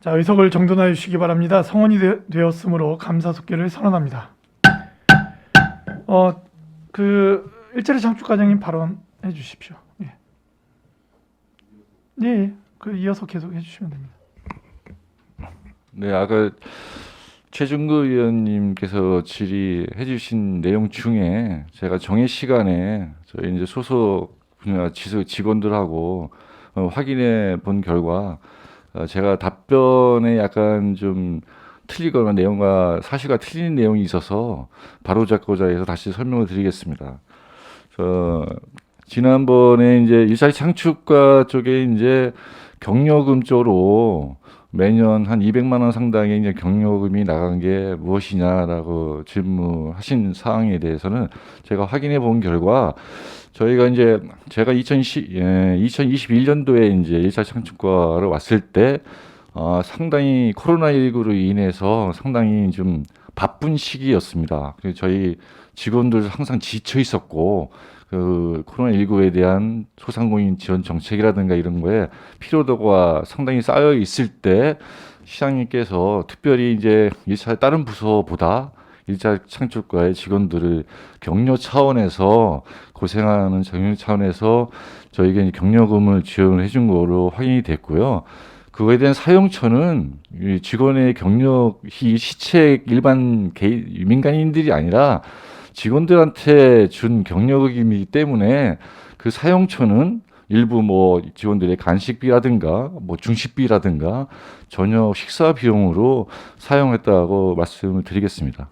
자, 의석을 정돈하여 주시기 바랍니다. 성원이 되었으므로 감사 속기를 선언합니다. 일자리 창출 과장님 발언해 주십시오. 예. 네, 이어서 계속 해주시면 됩니다. 네, 아까 최중구 의원님께서 질의해 주신 내용 중에 제가 정해 시간에 저희 이제 소속 분야 직원들하고 확인해 본 결과 제가 답변에 약간 좀 틀리거나 내용과 사실과 틀린 내용이 있어서 바로잡고자 해서 다시 설명을 드리겠습니다. 지난번에 이제 일자리 창출과 쪽에 이제 경력금 쪽으로 매년 한 200만 원 상당의 이제 경력금이 나간 게 무엇이냐라고 질문하신 사항에 대해서는 제가 확인해 본 결과 저희가 이제 제가 2021년도에 이제 일자리 창출과를 왔을 때 상당히 코로나19로 인해서 상당히 좀 바쁜 시기였습니다. 그래서 저희 직원들 항상 지쳐 있었고 그 코로나19에 대한 소상공인 지원 정책이라든가 이런 거에 피로도가 상당히 쌓여 있을 때 시장님께서 특별히 이제 다른 부서보다 일자리 창출과의 직원들을 격려 차원에서 고생하는 격려 차원에서 저에게 경력금을 지원을 해준 거로 확인이 됐고요. 그거에 대한 사용처는 직원의 경력이 시책 일반 민간인들이 아니라 직원들한테 준 경력이기 때문에 그 사용처는 일부 뭐 직원들의 간식비라든가 뭐 중식비라든가 저녁 식사 비용으로 사용했다고 말씀을 드리겠습니다.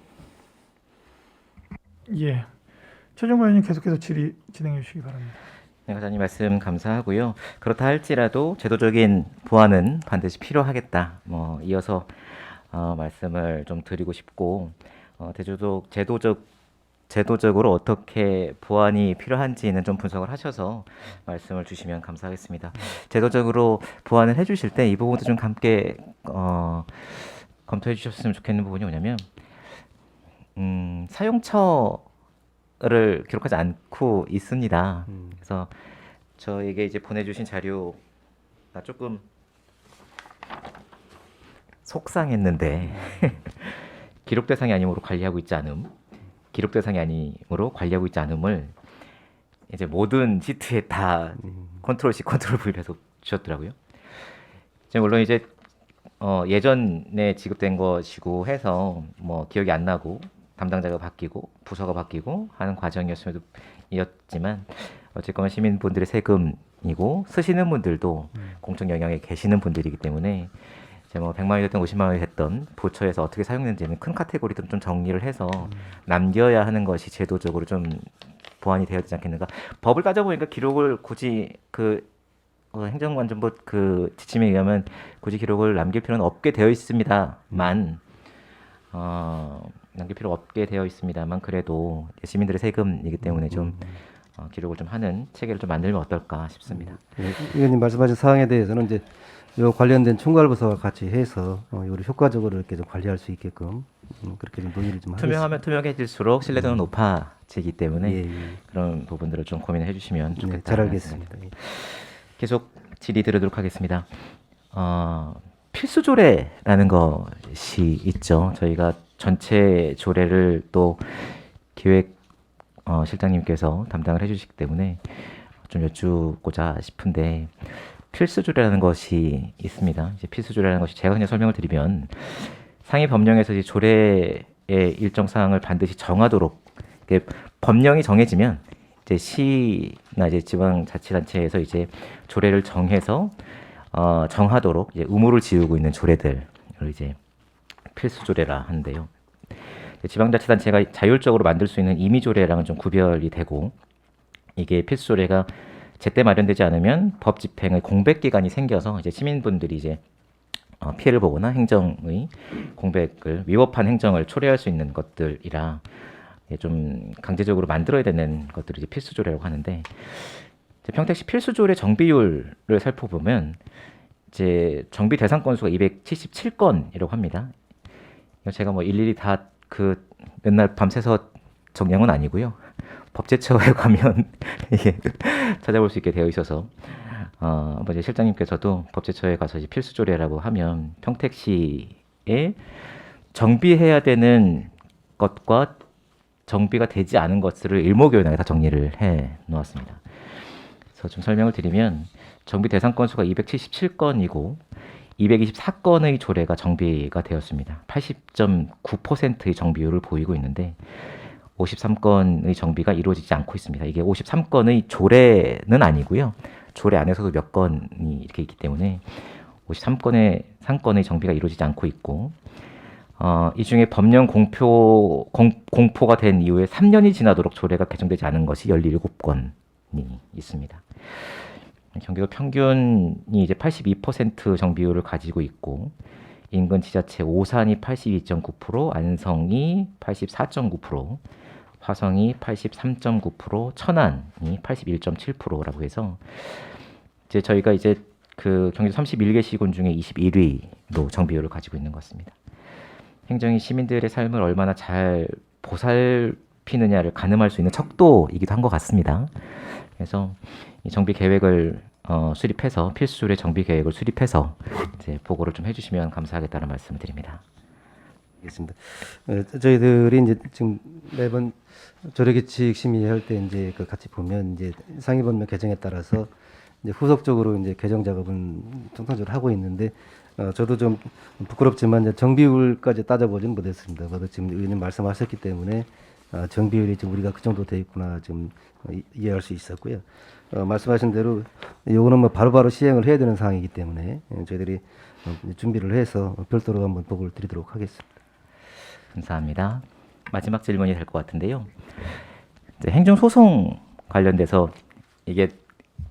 예, 최종관 의원님 계속해서 질의 진행해 주시기 바랍니다. 네, 과장님 말씀 감사하고요. 그렇다 할지라도 제도적인 보완은 반드시 필요하겠다. 이어서 말씀을 좀 드리고 싶고 제도적으로 어떻게 보완이 필요한지는 좀 분석을 하셔서 말씀을 주시면 감사하겠습니다. 제도적으로 보완을 해주실 때 이 부분도 좀 함께 검토해 주셨으면 좋겠는 부분이 뭐냐면 사용처를 기록하지 않고 있습니다. 그래서 저에게 이제 보내주신 자료가 조금 속상했는데 기록 대상이 아니므로 관리하고 있지 않음. 기록 대상이 아니므로 관리하고 있지 않음을 이제 모든 시트에 다 컨트롤 C, 컨트롤 V 해서 주셨더라고요. 물론 이제 예전에 지급된 것이고 해서 뭐 기억이 안 나고 담당자가 바뀌고 부서가 바뀌고 하는 과정이었지만 어쨌거나 시민분들의 세금이고 쓰시는 분들도 공적 영역에 계시는 분들이기 때문에 이제 뭐 100만 원이 됐든 50만 원이 됐든 부처에서 어떻게 사용되는지는 큰 카테고리도 좀 정리를 해서 남겨야 하는 것이 제도적으로 좀 보완이 되어야 되지 않겠는가. 법을 따져보니까 기록을 굳이 행정관정부 지침에 의하면 굳이 기록을 남길 필요는 없게 되어 있습니다만 남길 필요 없게 되어 있습니다만 그래도 시민들의 세금이기 때문에 좀 기록을 좀 하는 체계를 좀 만들면 어떨까 싶습니다. 의원님 말씀하신 사항에 대해서는 이제 요 관련된 총괄부서와 같이 해서 요를 효과적으로 이렇게 좀 관리할 수 있게끔 그렇게 좀 논의를 좀 투명하면 투명해질수록 신뢰도는 높아지기 때문에 예. 그런 부분들을 좀 고민을 해주시면 좋겠다. 네, 잘 알겠습니다. 예. 계속 질의 드리도록 하겠습니다. 필수 조례라는 것이 있죠. 저희가 전체 조례를 또 기획 실장님께서 담당을 해주시기 때문에 좀 여쭙고자 싶은데 필수 조례라는 것이 있습니다. 이제 필수 조례라는 것이 제가 그냥 설명을 드리면 상위 법령에서 이제 조례의 일정 사항을 반드시 정하도록 법령이 정해지면 이제 시나 이제 지방자치단체에서 이제 조례를 정해서 정하도록 이제 의무를 지우고 있는 조례들을 이제 필수 조례라 하는데요. 지방자치단체가 자율적으로 만들 수 있는 임의 조례랑은 좀 구별이 되고 이게 필수 조례가 제때 마련되지 않으면 법 집행의 공백 기간이 생겨서 이제 시민분들이 이제 피해를 보거나 행정의 공백을 위법한 행정을 초래할 수 있는 것들이라 좀 강제적으로 만들어야 되는 것들이 이제 필수 조례라고 하는데 평택시 필수 조례 정비율을 살펴보면 이제 정비 대상 건수가 277건이라고 합니다. 제가 뭐 일일이 다 맨날 밤새서 정리한 건 아니고요. 법제처에 가면 이게 찾아볼 수 있게 되어 있어서 뭐 이제 실장님께서도 법제처에 가서 이제 필수 조례라고 하면 평택시에 정비해야 되는 것과 정비가 되지 않은 것들을 일목요연하게 다 정리를 해 놓았습니다. 그래서 좀 설명을 드리면 정비 대상 건수가 277건이고 224건의 조례가 정비가 되었습니다. 80.9%의 정비율을 보이고 있는데 53건의 정비가 이루어지지 않고 있습니다. 이게 53건의 조례는 아니고요. 조례 안에서도 몇 건이 이렇게 있기 때문에 53건의 상건의 정비가 이루어지지 않고 있고 이 중에 법령 공포가 된 이후에 3년이 지나도록 조례가 개정되지 않은 것이 17건이 있습니다. 경기도 평균이 이제 82% 정비율을 가지고 있고 인근 지자체 오산이 82.9%, 안성이 84.9%, 화성이 83.9%, 천안이 81.7%라고 해서 이제 저희가 이제 그 경기도 31개 시군 중에 21위로 정비율을 가지고 있는 것 같습니다. 행정이 시민들의 삶을 얼마나 잘 보살피느냐를 가늠할 수 있는 척도이기도 한 것 같습니다. 그래서 이 정비 계획을 수립해서 필수조례 정비 계획을 수립해서 이제 보고를 좀 해주시면 감사하겠다는 말씀을 드립니다. 알겠습니다. 저희들이 이제 지금 매번 조례규칙 심의할 때 이제 그 같이 보면 이제 상위법령 개정에 따라서 이제 후속적으로 이제 개정 작업은 통상적으로 하고 있는데 저도 좀 부끄럽지만 이제 정비율까지 따져보지는 못했습니다. 그래도 지금 의원님 말씀하셨기 때문에 정비율이 지금 우리가 그 정도 돼 있구나 좀 이해할 수 있었고요. 말씀하신 대로 이거는 뭐 바로바로 시행을 해야 되는 사항이기 때문에 저희들이 준비를 해서 별도로 한번 보고를 드리도록 하겠습니다. 감사합니다. 마지막 질문이 될 것 같은데요. 이제 행정소송 관련돼서 이게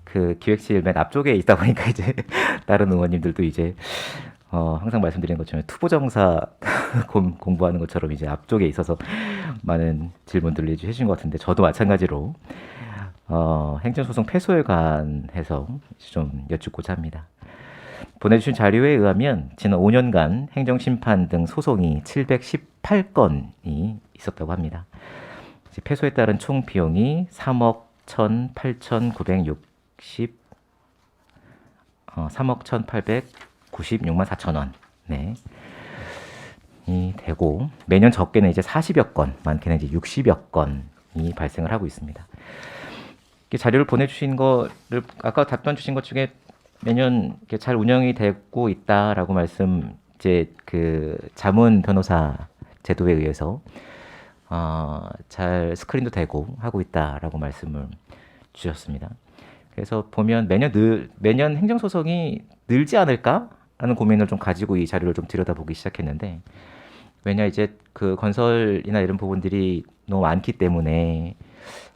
그 기획실 맨 앞쪽에 있다 보니까 이제 다른 의원님들도 이제 항상 말씀드리는 것처럼 투보정사 공부하는 것처럼 이제 앞쪽에 있어서 많은 질문들을 해주신 것 같은데 저도 마찬가지로 행정소송 패소에 관해서 좀 여쭙고자 합니다. 보내주신 자료에 의하면 지난 5년간 행정심판 등 소송이 718건이 있었다고 합니다. 이제 패소에 따른 총 비용이 3억 3억 1,896만 4천 원 이 되고 매년 적게는 이제 40여 건, 많게는 이제 60여 건이 발생을 하고 있습니다. 이렇게 자료를 보내주신 거를 아까 답변 주신 것 중에 매년 이렇게 잘 운영이 되고 있다라고 말씀 이제 그 자문 변호사 제도에 의해서 잘 스크린도 되고 하고 있다라고 말씀을 주셨습니다. 그래서 보면 매년 행정소송이 늘지 않을까라는 고민을 좀 가지고 이 자료를 좀 들여다보기 시작했는데 왜냐 이제 그 건설이나 이런 부분들이 너무 많기 때문에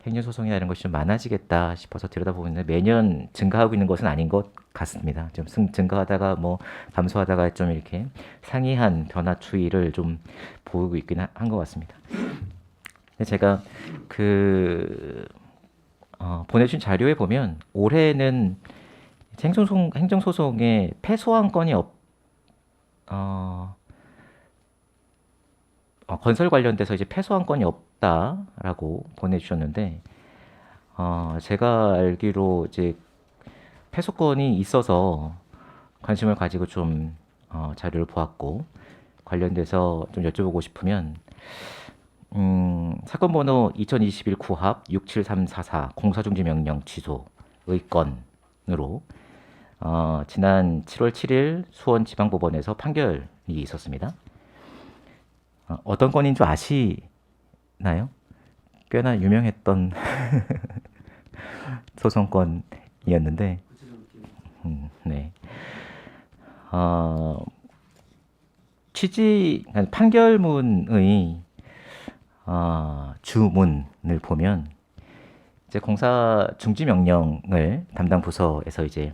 행정소송이나 이런 것이 좀 많아지겠다 싶어서 들여다보는데 매년 증가하고 있는 것은 아닌 것 같습니다. 좀 증가하다가 뭐 감소하다가 좀 이렇게 상이한 변화 추이를 좀 보이고 있긴 한 것 같습니다. 근데 제가 보내주신 자료에 보면 올해는 행정소송에 패소한 건이 건설 관련돼서 이제 패소한 건이 없다라고 보내주셨는데 제가 알기로 이제 패소건이 있어서 관심을 가지고 좀 자료를 보았고 관련돼서 좀 여쭤보고 싶으면 사건 번호 2021 구합 67344 공사중지 명령 취소의 건으로 지난 7월 7일 수원지방법원에서 판결이 있었습니다. 어떤 건인 줄 아시나요? 꽤나 유명했던 소송건이었는데 네. 판결문의 주문을 보면 이제 공사 중지 명령을 담당 부서에서 이제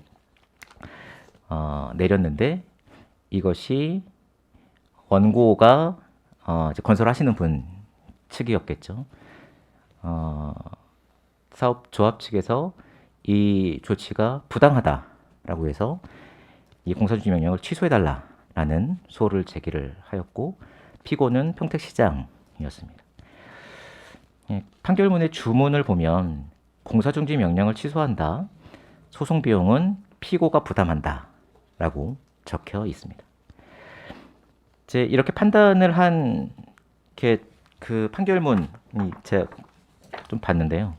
내렸는데 이것이 원고가 이제 건설하시는 분 측이었겠죠. 사업 조합 측에서 이 조치가 부당하다라고 해서 이 공사중지 명령을 취소해달라라는 소를 제기를 하였고 피고는 평택시장이었습니다. 판결문의 주문을 보면 공사중지 명령을 취소한다. 소송 비용은 피고가 부담한다라고 적혀 있습니다. 이제 이렇게 판단을 한 그 판결문이 제가 좀 봤는데요.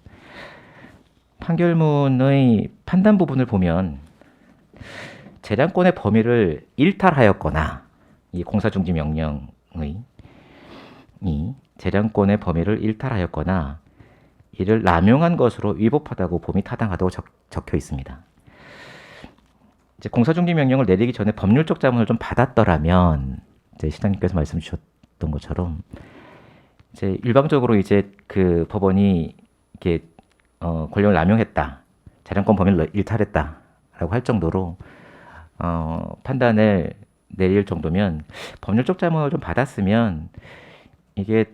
판결문의 판단 부분을 보면 재량권의 범위를 일탈하였거나 이 공사중지 명령의 이 재량권의 범위를 일탈하였거나 이를 남용한 것으로 위법하다고 봄이 타당하다고 적혀 있습니다. 이제 공사중지 명령을 내리기 전에 법률적 자문을 좀 받았더라면 이제 시장님께서 말씀 주셨던 것처럼 이제 일방적으로 이제 그 법원이 이렇게 권력을 남용했다, 재량권 범위를 일탈했다라고 할 정도로 판단을 내릴 정도면 법률적 자문을 좀 받았으면 이게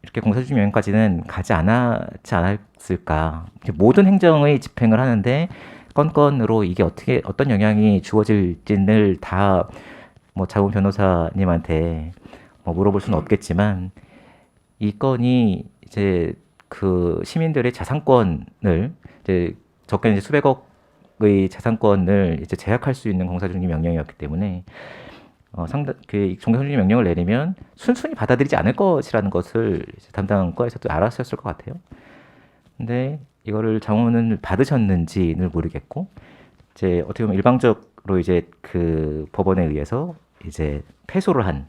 이렇게 공사중지 명령까지는 가지 않았지 않았을까. 모든 행정의 집행을 하는데 건건으로 이게 어떤 영향이 주어질지를 다 뭐 자문 변호사님한테 물어볼 수는 없겠지만 이 건이 이제 그 시민들의 자산권을 이제 적게는 이제 수백억의 자산권을 이제 제약할 수 있는 공사중지 명령이었기 때문에 상당 그 공사중지 명령을 내리면 순순히 받아들이지 않을 것이라는 것을 이제 담당 과에서도 알았었을 것 같아요. 근데 이거를 자문을 받으셨는지는 모르겠고 이제 어떻게 보면 일방적으로 이제 그 법원에 의해서 이제 패소를 한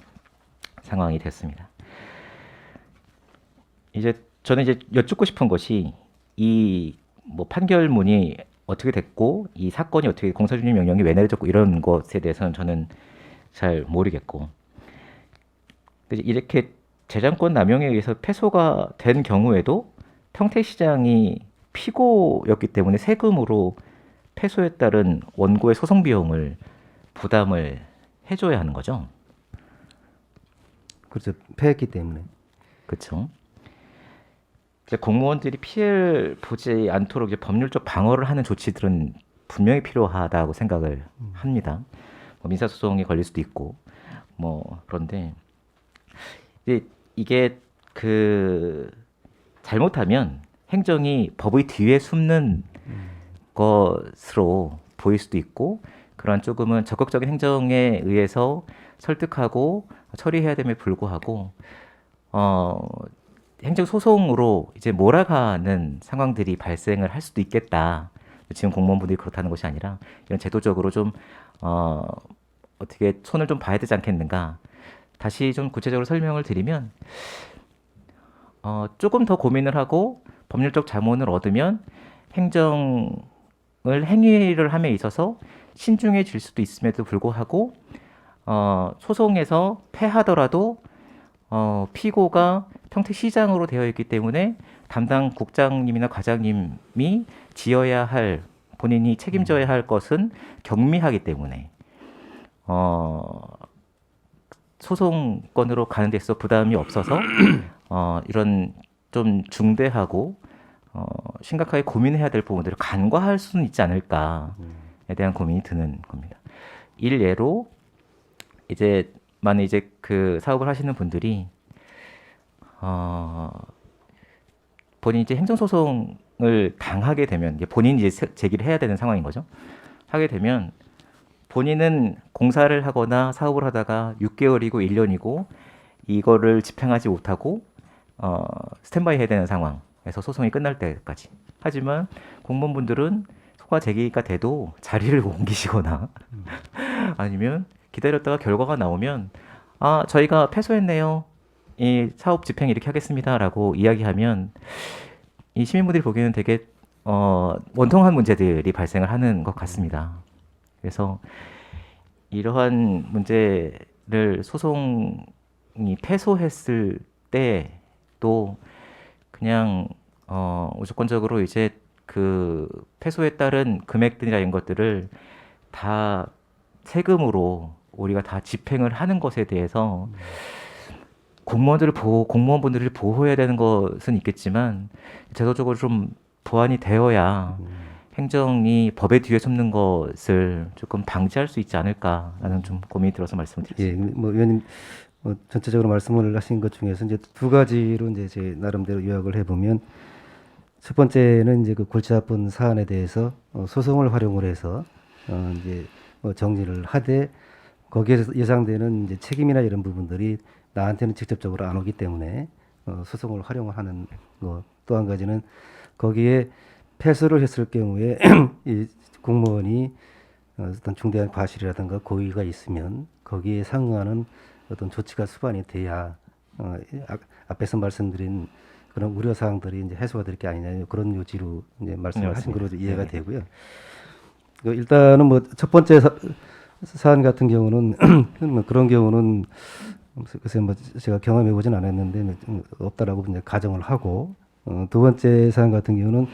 상황이 됐습니다. 이제 저는 이제 여쭙고 싶은 것이 이 뭐 판결문이 어떻게 됐고 이 사건이 어떻게 공사중지 명령이 왜 내려졌고 이런 것에 대해서는 저는 잘 모르겠고 이렇게 재량권 남용에 의해서 패소가 된 경우에도 평택시장이 피고였기 때문에 세금으로 패소에 따른 원고의 소송 비용을 부담을 해줘야 하는 거죠. 그렇죠. 패했기 때문에. 그렇죠. 공무원들이 피해를 보지 않도록 이제 법률적 방어를 하는 조치들은 분명히 필요하다고 생각을 합니다. 뭐 민사소송에 걸릴 수도 있고 뭐 그런데 이게 그 잘못하면 행정이 법의 뒤에 숨는 것으로 보일 수도 있고 그러한 조금은 적극적인 행정에 의해서 설득하고 처리해야 됨에 불구하고 행정 소송으로 이제 몰아가는 상황들이 발생을 할 수도 있겠다. 지금 공무원분들이 그렇다는 것이 아니라 이런 제도적으로 좀 어떻게 손을 좀 봐야 되지 않겠는가. 다시 좀 구체적으로 설명을 드리면 조금 더 고민을 하고 법률적 자문을 얻으면 행위를 함에 있어서 신중해질 수도 있음에도 불구하고 소송에서 패하더라도 피고가 평택시장으로 되어 있기 때문에 담당 국장님이나 과장님이 지어야 할 본인이 책임져야 할 것은 경미하기 때문에 소송권으로 가는 데 있어서 부담이 없어서 이런 좀 중대하고 심각하게 고민해야 될 부분들을 간과할 수는 있지 않을까에 대한 고민이 드는 겁니다. 일례로 이제 만약 이제 그 사업을 하시는 분들이 본인이 이제 행정소송을 당하게 되면 본인이 이제 제기를 해야 되는 상황인 거죠. 하게 되면 본인은 공사를 하거나 사업을 하다가 6개월이고 1년이고 이거를 집행하지 못하고 스탠바이 해야 되는 상황에서 소송이 끝날 때까지. 하지만 공무원분들은 소가 제기가 돼도 자리를 옮기시거나 아니면 기다렸다가 결과가 나오면 저희가 패소했네요. 이 사업 집행 이렇게 하겠습니다라고 이야기하면 이 시민분들이 보기에는 되게 원통한 문제들이 발생을 하는 것 같습니다. 그래서 이러한 문제를 소송이 패소했을 때도 그냥 무조건적으로 이제 그 패소에 따른 금액들이나 이런 것들을 다 세금으로 우리가 다 집행을 하는 것에 대해서 공무원분들을 보호해야 되는 것은 있겠지만 제도적으로 좀 보완이 되어야 행정이 법의 뒤에 숨는 것을 조금 방지할 수 있지 않을까라는 좀 고민이 들어서 말씀을 드렸습니다. 예, 뭐 의원님 전체적으로 말씀을 하신 것 중에서 이제 두 가지로 이제 제 나름대로 요약을 해보면 첫 번째는 이제 그 골치 아픈 사안에 대해서 소송을 활용을 해서 이제 정리를 하되 거기에서 예상되는 이제 책임이나 이런 부분들이 나한테는 직접적으로 안 오기 때문에 소송을 활용하는 거. 또 한 가지는 거기에 패소를 했을 경우에 이 공무원이 어떤 중대한 과실이라든가 고의가 있으면 거기에 상응하는 어떤 조치가 수반이 돼야 앞에서 말씀드린 그런 우려 사항들이 이제 해소가 될 게 아니냐 그런 요지로 이제 말씀을 하신 거로 이해가 되고요. 일단은 뭐 첫 번째 사안 같은 경우는 뭐 그런 경우는 글쎄 뭐 제가 경험해 보진 않았는데 없다라고 이제 가정을 하고 두 번째 사안 같은 경우는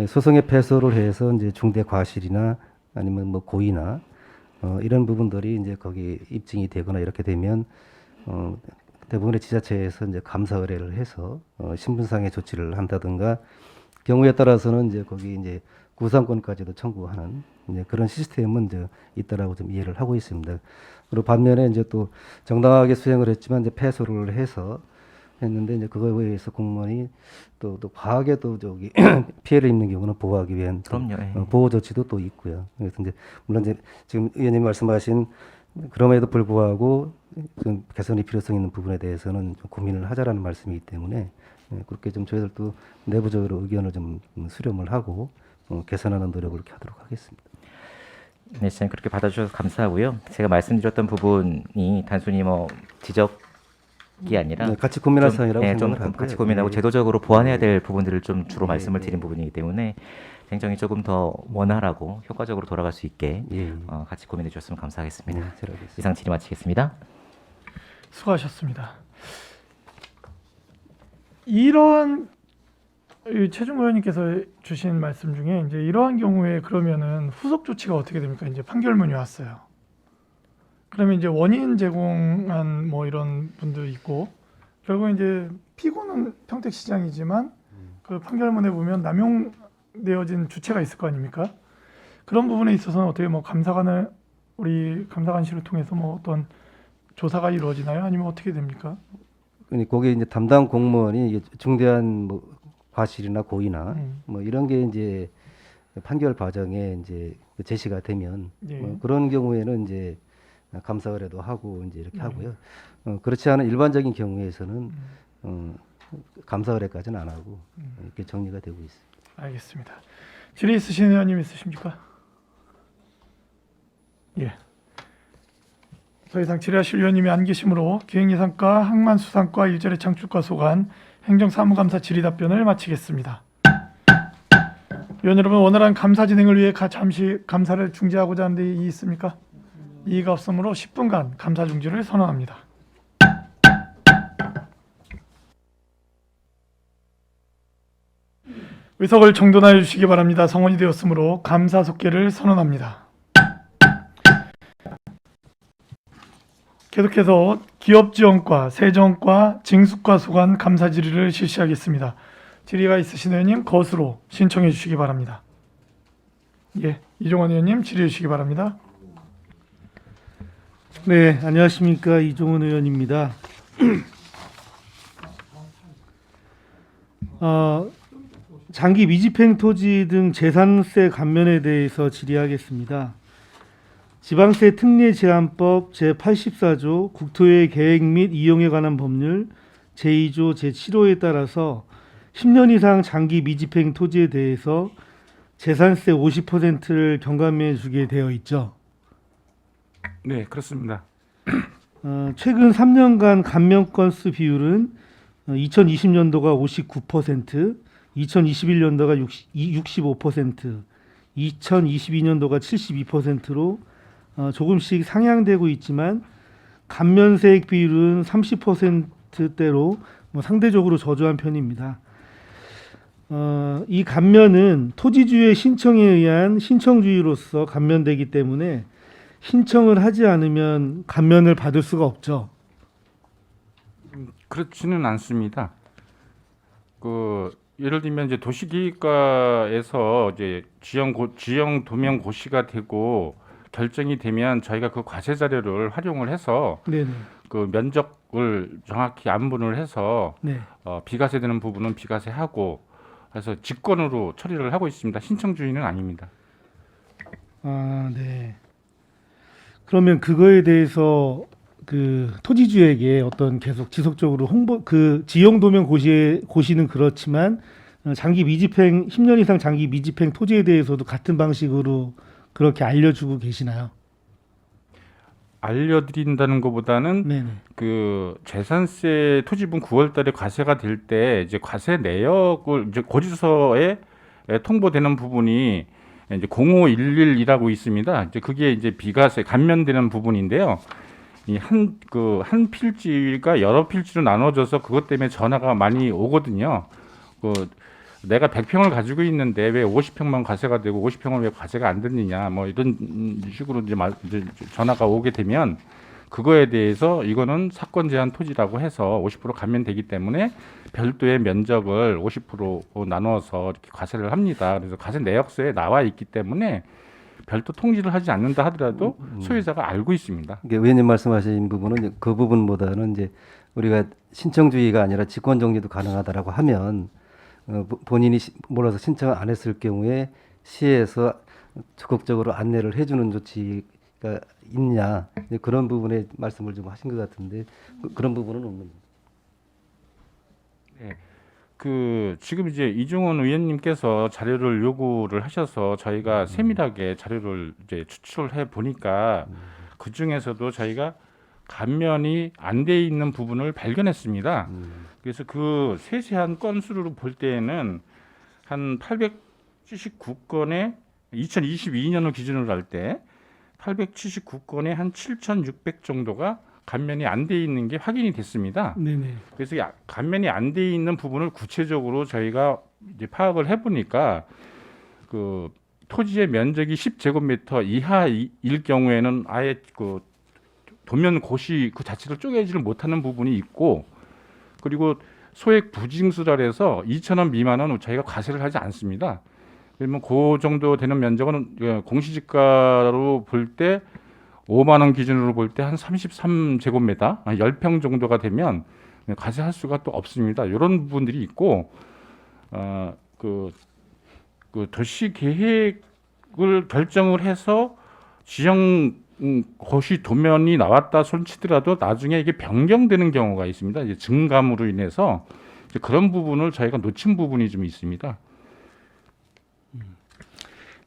소송의 패소를 해서 이제 중대 과실이나 아니면 뭐 고의나 이런 부분들이 이제 거기 입증이 되거나 이렇게 되면 대부분의 지자체에서 이제 감사 의뢰를 해서 신분상의 조치를 한다든가 경우에 따라서는 이제 거기 이제 구상권까지도 청구하는 이제 그런 시스템은 이제 있다라고 좀 이해를 하고 있습니다. 그리고 반면에 이제 또 정당하게 수행을 했지만 이제 패소를 해서 했는데 이제 그거에 의해서 공무원이 또 과하게 또 저기 피해를 입는 경우는 보호하기 위한 그럼요. 예. 보호 조치도 또 있고요. 그래서 이제 물론 이제 지금 의원님 말씀하신 그럼에도 불구하고 좀 개선의 필요성 있는 부분에 대해서는 좀 고민을 하자라는 말씀이기 때문에 그렇게 좀 저희들도 내부적으로 의견을 좀 수렴을 하고 개선하는 노력을 이렇게 하도록 하겠습니다. 네, 시장 그렇게 받아주셔서 감사하고요. 제가 말씀드렸던 부분이 단순히 뭐 지적이 아니라 네, 같이 고민할 좀, 사항이라고 좀 생각을 하고요. 같이 고민하고 네. 제도적으로 보완해야 될 부분들을 좀 주로 네, 말씀을 네. 드린 부분이기 때문에 행정이 조금 더 원활하고 효과적으로 돌아갈 수 있게 예. 같이 고민해 주셨으면 감사하겠습니다. 네, 잘 알겠습니다. 이상 질의 마치겠습니다. 수고하셨습니다. 이러한 최종 의원님께서 주신 말씀 중에 이제 이러한 경우에 그러면은 후속 조치가 어떻게 됩니까? 이제 판결문이 왔어요. 그러면 이제 원인 제공한 뭐 이런 분도 있고 결국 이제 피고는 평택시장이지만 그 판결문에 보면 남용되어진 주체가 있을 거 아닙니까? 그런 부분에 있어서는 어떻게 뭐 감사관을 우리 감사관실을 통해서 뭐 어떤 조사가 이루어지나요? 아니면 어떻게 됩니까? 거기 이제 담당 공무원이 이게 중대한 뭐 과실이나 고의나 뭐 이런 게 이제 판결 과정에 이제 제시가 되면 예. 그런 경우에는 이제 감사 의뢰도 하고 이제 이렇게 하고요. 그렇지 않은 일반적인 경우에서는 감사 의뢰까지는 안 하고 이렇게 정리가 되고 있습니다. 알겠습니다. 질의 있으신 의원님 있으십니까? 예. 더 이상 질의하실 의원님이 안 계시므로 기획예산과 항만수산과 일자리 창출과 소관 행정사무감사 질의 답변을 마치겠습니다. 의원 여러분, 원활한 감사 진행을 위해 잠시 감사를 중지하고자 하는 데 이의 있습니까? 이의가 없으므로 10분간 감사 중지를 선언합니다. 의석을 정돈하여 주시기 바랍니다. 성원이 되었으므로 감사 속개를 선언합니다. 계속해서 기업지원과 세정과 징수과 소관 감사 질의를 실시하겠습니다. 질의가 있으신 의원님 거수로 신청해 주시기 바랍니다. 예, 이종원 의원님 질의해 주시기 바랍니다. 네, 안녕하십니까. 이종훈 의원입니다. 장기 미집행 토지 등 재산세 감면에 대해서 질의하겠습니다. 지방세 특례 제한법 제84조 국토의 계획 및 이용에 관한 법률 제2조 제7호에 따라서 10년 이상 장기 미집행 토지에 대해서 재산세 50%를 경감해 주게 되어 있죠. 네, 그렇습니다. 최근 3년간 감면 건수 비율은 2020년도가 59%, 2021년도가 65%, 2022년도가 72%로 조금씩 상향되고 있지만 감면세액 비율은 30%대로 상대적으로 저조한 편입니다. 이 감면은 토지주의 신청에 의한 신청주의로서 감면되기 때문에 신청을 하지 않으면 감면을 받을 수가 없죠. 그렇지는 않습니다. 예를 들면 이제 도시기획과에서 이제 지형 도면 고시가 되고 결정이 되면 저희가 그 과세 자료를 활용을 해서 네네. 그 면적을 정확히 안분을 해서 네. 비과세되는 부분은 비과세하고 해서 직권으로 처리를 하고 있습니다. 신청주의는 아닙니다. 아, 네. 그러면 그거에 대해서 그 토지주에게 어떤 계속 지속적으로 그 지형 도면 고시는 그렇지만 장기 미집행 10년 이상 장기 미집행 토지에 대해서도 같은 방식으로 그렇게 알려주고 계시나요? 알려드린다는 것보다는 네네. 그 재산세 토지분 9월달에 과세가 될 때 이제 과세 내역을 이제 고지서에 통보되는 부분이 이제 0511이라고 있습니다. 이제 그게 이제 비과세 감면되는 부분인데요. 이 한 필지가 여러 필지로 나눠져서 그것 때문에 전화가 많이 오거든요. 그 내가 100평을 가지고 있는데 왜 50평만 과세가 되고 50평을 왜 과세가 안 됐느냐 뭐 이런 식으로 이제 전화가 오게 되면 그거에 대해서 이거는 사건 제한 토지라고 해서 50% 감면되기 때문에 별도의 면적을 50% 나눠서 이렇게 과세를 합니다. 그래서 과세 내역서에 나와 있기 때문에 별도 통지를 하지 않는다 하더라도 소유자가 알고 있습니다. 이게 의원님 말씀하신 부분은 이제 그 부분보다는 이제 우리가 신청주의가 아니라 직권 정지도 가능하다라고 하면 본인이 몰라서 신청을 안 했을 경우에 시에서 적극적으로 안내를 해주는 조치가 있냐 이제 그런 부분에 말씀을 좀 하신 것 같은데 그런 부분은 없는. 그 지금 이제 이중원 의원님께서 자료를 요구를 하셔서 저희가 세밀하게 자료를 이제 추출을 해 보니까 그 중에서도 저희가 감면이 안 돼 있는 부분을 발견했습니다. 그래서 그 세세한 건수로 볼 때에는 한 879건에 2022년을 기준으로 할 때 879건에 한 7,600 정도가 감면이 안 돼 있는 게 확인이 됐습니다. 네네. 그래서 감면이 안 돼 있는 부분을 구체적으로 저희가 이제 파악을 해보니까 그 토지의 면적이 10제곱미터 이하일 경우에는 아예 그 도면 고시 그 자체를 쪼개지를 못하는 부분이 있고 그리고 소액 부징수라 해서 2,000원 미만은 저희가 과세를 하지 않습니다. 그러면 그 정도 되는 면적은 공시지가로 볼 때 5만 원 기준으로 볼 때 한 33제곱미터, 10평 정도가 되면 과세할 수가 또 없습니다. 이런 부분들이 있고, 그 도시 계획을 결정을 해서 지형 고시 도면이 나왔다 손치더라도 나중에 이게 변경되는 경우가 있습니다. 이제 증감으로 인해서 이제 그런 부분을 저희가 놓친 부분이 좀 있습니다.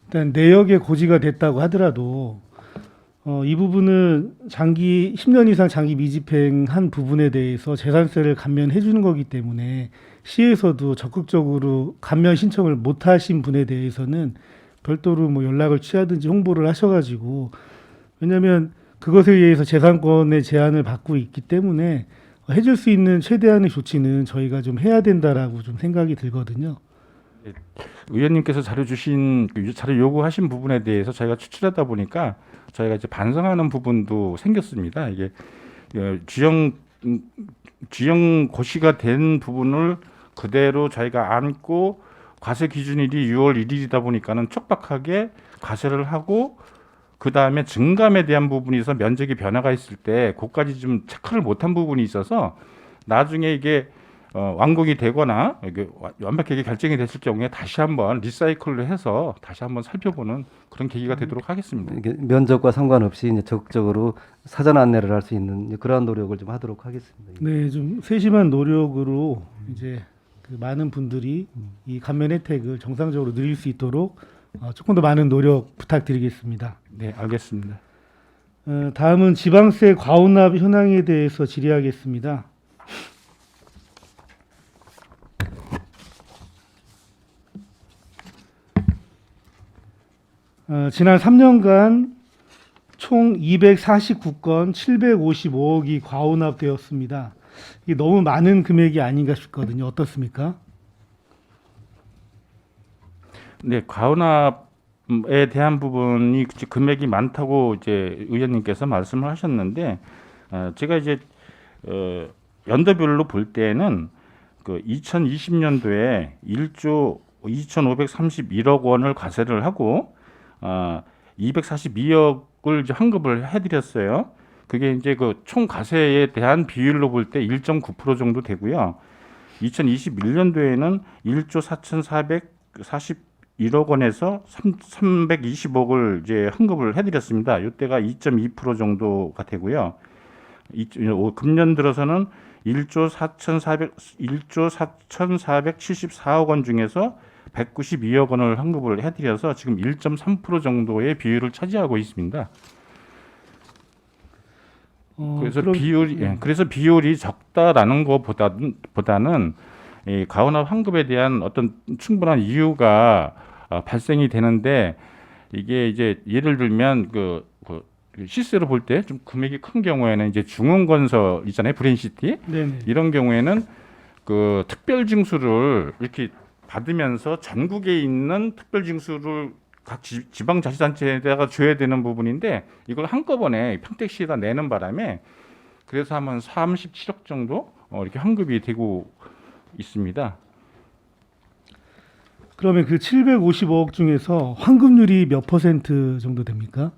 일단 내역에 고지가 됐다고 하더라도 이 부분은 장기 10년 이상 장기 미집행한 부분에 대해서 재산세를 감면해 주는 거기 때문에 시에서도 적극적으로 감면 신청을 못 하신 분에 대해서는 별도로 뭐 연락을 취하든지 홍보를 하셔가지고 왜냐하면 그것에 의해서 재산권의 제한을 받고 있기 때문에 해줄 수 있는 최대한의 조치는 저희가 좀 해야 된다라고 좀 생각이 들거든요. 의원님께서 자료 주신 자료 요구하신 부분에 대해서 저희가 추출하다 보니까 저희가 이제 반성하는 부분도 생겼습니다. 이게 지형 고시가 된 부분을 그대로 저희가 안고 과세 기준일이 6월 1일이다 보니까는 촉박하게 과세를 하고 그 다음에 증감에 대한 부분이 있어 면적이 변화가 있을 때 그까지 좀 체크를 못한 부분이 있어서 나중에 이게 완공이 되거나 이게 완벽하게 결정이 됐을 경우에 다시 한번 리사이클을 해서 다시 한번 살펴보는 그런 계기가 되도록 하겠습니다. 이게 면적과 상관없이 이제 적극적으로 사전 안내를 할 수 있는 그러한 노력을 좀 하도록 하겠습니다. 네, 좀 세심한 노력으로 이제 그 많은 분들이 이 감면 혜택을 정상적으로 누릴 수 있도록 조금 더 많은 노력 부탁드리겠습니다. 네, 알겠습니다. 다음은 지방세 과온납 현황에 대해서 질의하겠습니다. 지난 3년간 총 249건 755억이 과온납되었습니다. 이게 너무 많은 금액이 아닌가 싶거든요. 어떻습니까? 네, 과온압에 대한 부분이 금액이 많다고 이제 의원님께서 말씀을 하셨는데, 제가 이제 연도별로 볼 때는 그 2020년도에 1조 2,531억 원을 과세를 하고 242억을 이제 환급을 해드렸어요. 그게 이제 그 총 과세에 대한 비율로 볼 때 1.9% 정도 되고요. 2021년도에는 1조 1억 원에서 320억을 이제 환급을 해드렸습니다. 이때가 2.2% 정도가 되고요. 금년 들어서는 1조 4,474억 원 중에서 192억 원을 환급을 해드려서 지금 1.3% 정도의 비율을 차지하고 있습니다. 그래서 그래서 비율이 적다라는 것보다는 이 가온화 환급에 대한 어떤 충분한 이유가 발생이 되는데, 이게 이제 예를 들면 그 시세로 볼 때 좀 금액이 큰 경우에는 이제 중흥건설 있잖아요, 브랜시티. 네네. 이런 경우에는 그 특별 징수를 이렇게 받으면서 전국에 있는 특별 징수를 각 지방자치단체에다가 줘야 되는 부분인데, 이걸 한꺼번에 평택시에다 내는 바람에 그래서 한 37억 정도 이렇게 환급이 되고 있습니다. 그러면 그 755억 중에서 환급률이 몇 % 정도 됩니까?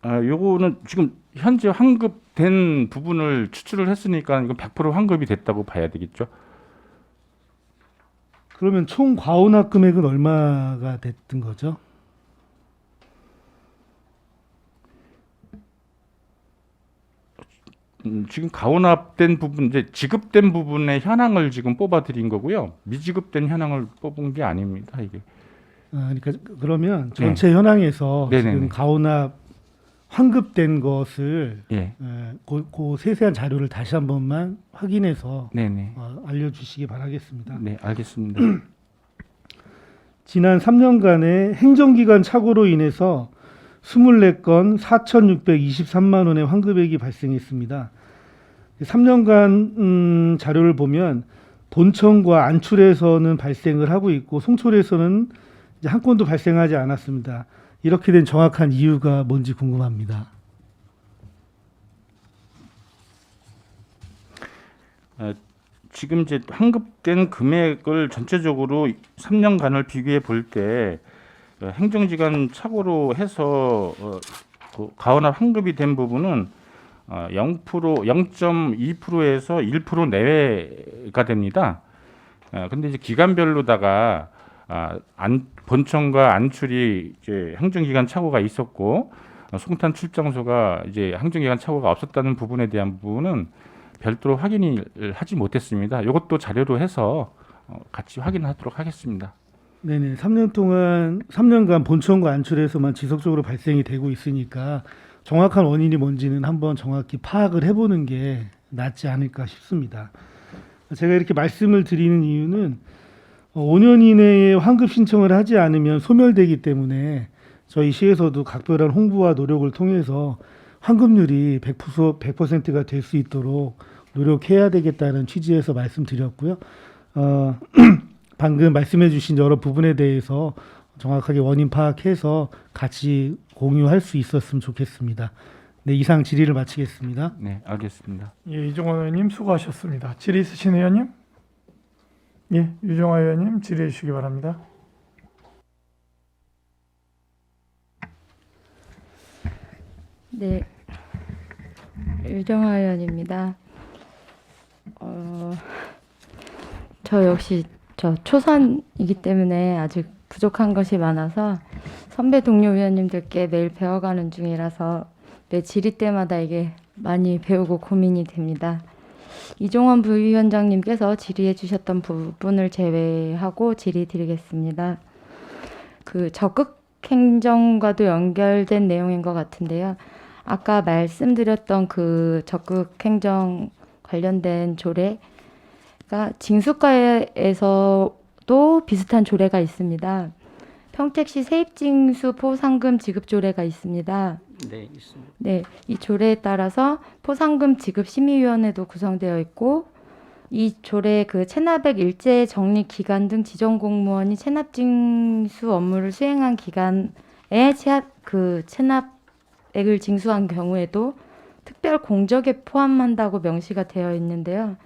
요거는 지금 현재 환급된 부분을 추출을 했으니까 이건 100% 환급이 됐다고 봐야 되겠죠. 그러면 총 과온화 금액은 얼마가 됐던 거죠? 지금 가온화된 부분, 이제 지급된 부분의 현황을 지금 뽑아드린 거고요. 미지급된 현황을 뽑은 게 아닙니다, 이게. 그러니까 그러면 전체 현황에서 네네네. 지금 가온화 환급된 것을 예. 그 세세한 자료를 다시 한 번만 확인해서 네네. 알려주시기 바라겠습니다. 네, 알겠습니다. 지난 3년간의 행정기관 착오로 인해서 24건 4,623만 원의 환급액이 발생했습니다. 3년간 자료를 보면 본청과 안출에서는 발생을 하고 있고 송출에서는 이제 한 건도 발생하지 않았습니다. 이렇게 된 정확한 이유가 뭔지 궁금합니다. 지금 이제 환급된 금액을 전체적으로 3년간을 비교해 볼 때 행정기관 착오로 해서 그 가온화 환급이 된 부분은 0%, 0.2%에서 1% 내외가 됩니다. 근데 이제 기간별로다가 본청과 안출이 이제 행정기관 착오가 있었고, 송탄 출장소가 이제 행정기관 착오가 없었다는 부분에 대한 부분은 별도로 확인을 하지 못했습니다. 이것도 자료로 해서 같이 확인하도록 하겠습니다. 네네, 3년간 본청과 안출에서만 지속적으로 발생이 되고 있으니까 정확한 원인이 뭔지는 한번 정확히 파악을 해보는 게 낫지 않을까 싶습니다. 제가 이렇게 말씀을 드리는 이유는 5년 이내에 환급 신청을 하지 않으면 소멸되기 때문에 저희 시에서도 각별한 홍보와 노력을 통해서 환급률이 100%가 될 수 있도록 노력해야 되겠다는 취지에서 말씀드렸고요. 방금 말씀해 주신 여러 부분에 대해서 정확하게 원인 파악해서 같이 공유할 수 있었으면 좋겠습니다. 네, 이상 질의를 마치겠습니다. 네, 알겠습니다. 예, 이종원 의원님 수고하셨습니다. 질의 있으신 의원님? 예, 유정화 의원님 질의해 주시기 바랍니다. 네, 유정화 의원입니다. 저 역시 초선이기 때문에 아직 부족한 것이 많아서 선배 동료 위원님들께 매일 배워가는 중이라서 매 질의 때마다 이게 많이 배우고 고민이 됩니다. 이종원 부위원장님께서 질의해 주셨던 부분을 제외하고 질의 드리겠습니다. 그 적극 행정과도 연결된 내용인 것 같은데요. 아까 말씀드렸던 그 적극 행정 관련된 조례가 징수과에서도 비슷한 조례가 있습니다. 평택시 세입징수 포상금 지급 조례가 있습니다. 네, 있습니다. 네, 이 조례에 따라서 포상금 지급 심의위원회도 구성되어 있고, 이 조례 그 체납액 일제 정리 기간 등 지정 공무원이 체납징수 업무를 수행한 기간에 체납액을 징수한 경우에도 특별 공적에 포함한다고 명시가 되어 있는데요.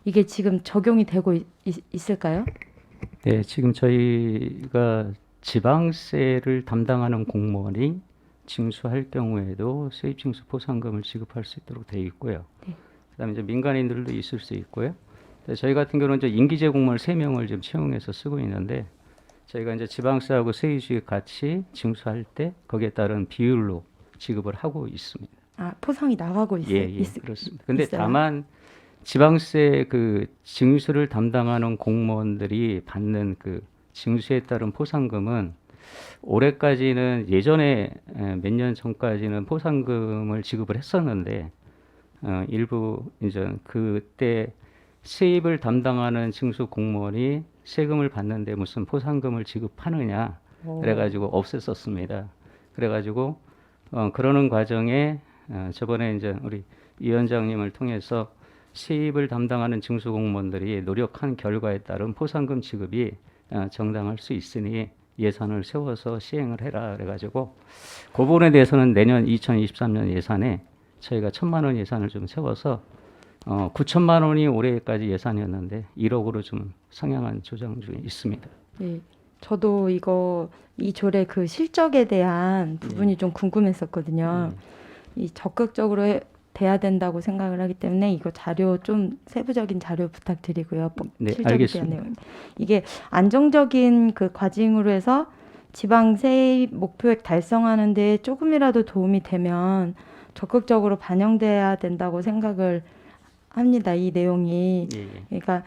이게 지금 적용이 되고 있을까요? 네, 지금 저희가 지방세를 담당하는 공무원이 징수할 경우에도 세입징수 포상금을 지급할 수 있도록 되어 있고요. 네. 그다음에 이제 민간인들도 있을 수 있고요. 저희 같은 경우는 이제 임기제 공무원 3명을 지금 채용해서 쓰고 있는데 저희가 이제 지방세하고 세이수익 같이 징수할 때 거기에 따른 비율로 지급을 하고 있습니다. 아, 포상이 나가고 그렇습니다. 근데 있어요? 다만 지방세 그 징수를 담당하는 공무원들이 받는 그 징수에 따른 포상금은 올해까지는 예전에 몇 년 전까지는 포상금을 지급을 했었는데 일부 이제 그때 세입을 담당하는 징수 공무원이 세금을 받는데 무슨 포상금을 지급하느냐 그래가지고 없앴었습니다. 그래가지고 그러는 과정에 저번에 이제 우리 위원장님을 통해서 세입을 담당하는 징수 공무원들이 노력한 결과에 따른 포상금 지급이 정당할 수 있으니 예산을 세워서 시행을 해라 그래가지고 그 부분에 대해서는 내년 2023년 예산에 저희가 1,000만 원 예산을 좀 세워서 9천만 원이 올해까지 예산이었는데 1억으로 좀 상향한 조정 중에 있습니다. 네. 저도 이 조례 그 실적에 대한 부분이 좀 궁금했었거든요. 이 적극적으로 돼야 된다고 생각을 하기 때문에 이거 자료 좀 세부적인 자료 부탁드리고요. 네, 실적에 알겠습니다. 대한 내용. 이게 안정적인 그 과징으로 해서 지방 세입 목표액 달성하는 데 조금이라도 도움이 되면 적극적으로 반영돼야 된다고 생각을 합니다. 이 내용이. 예, 예. 그러니까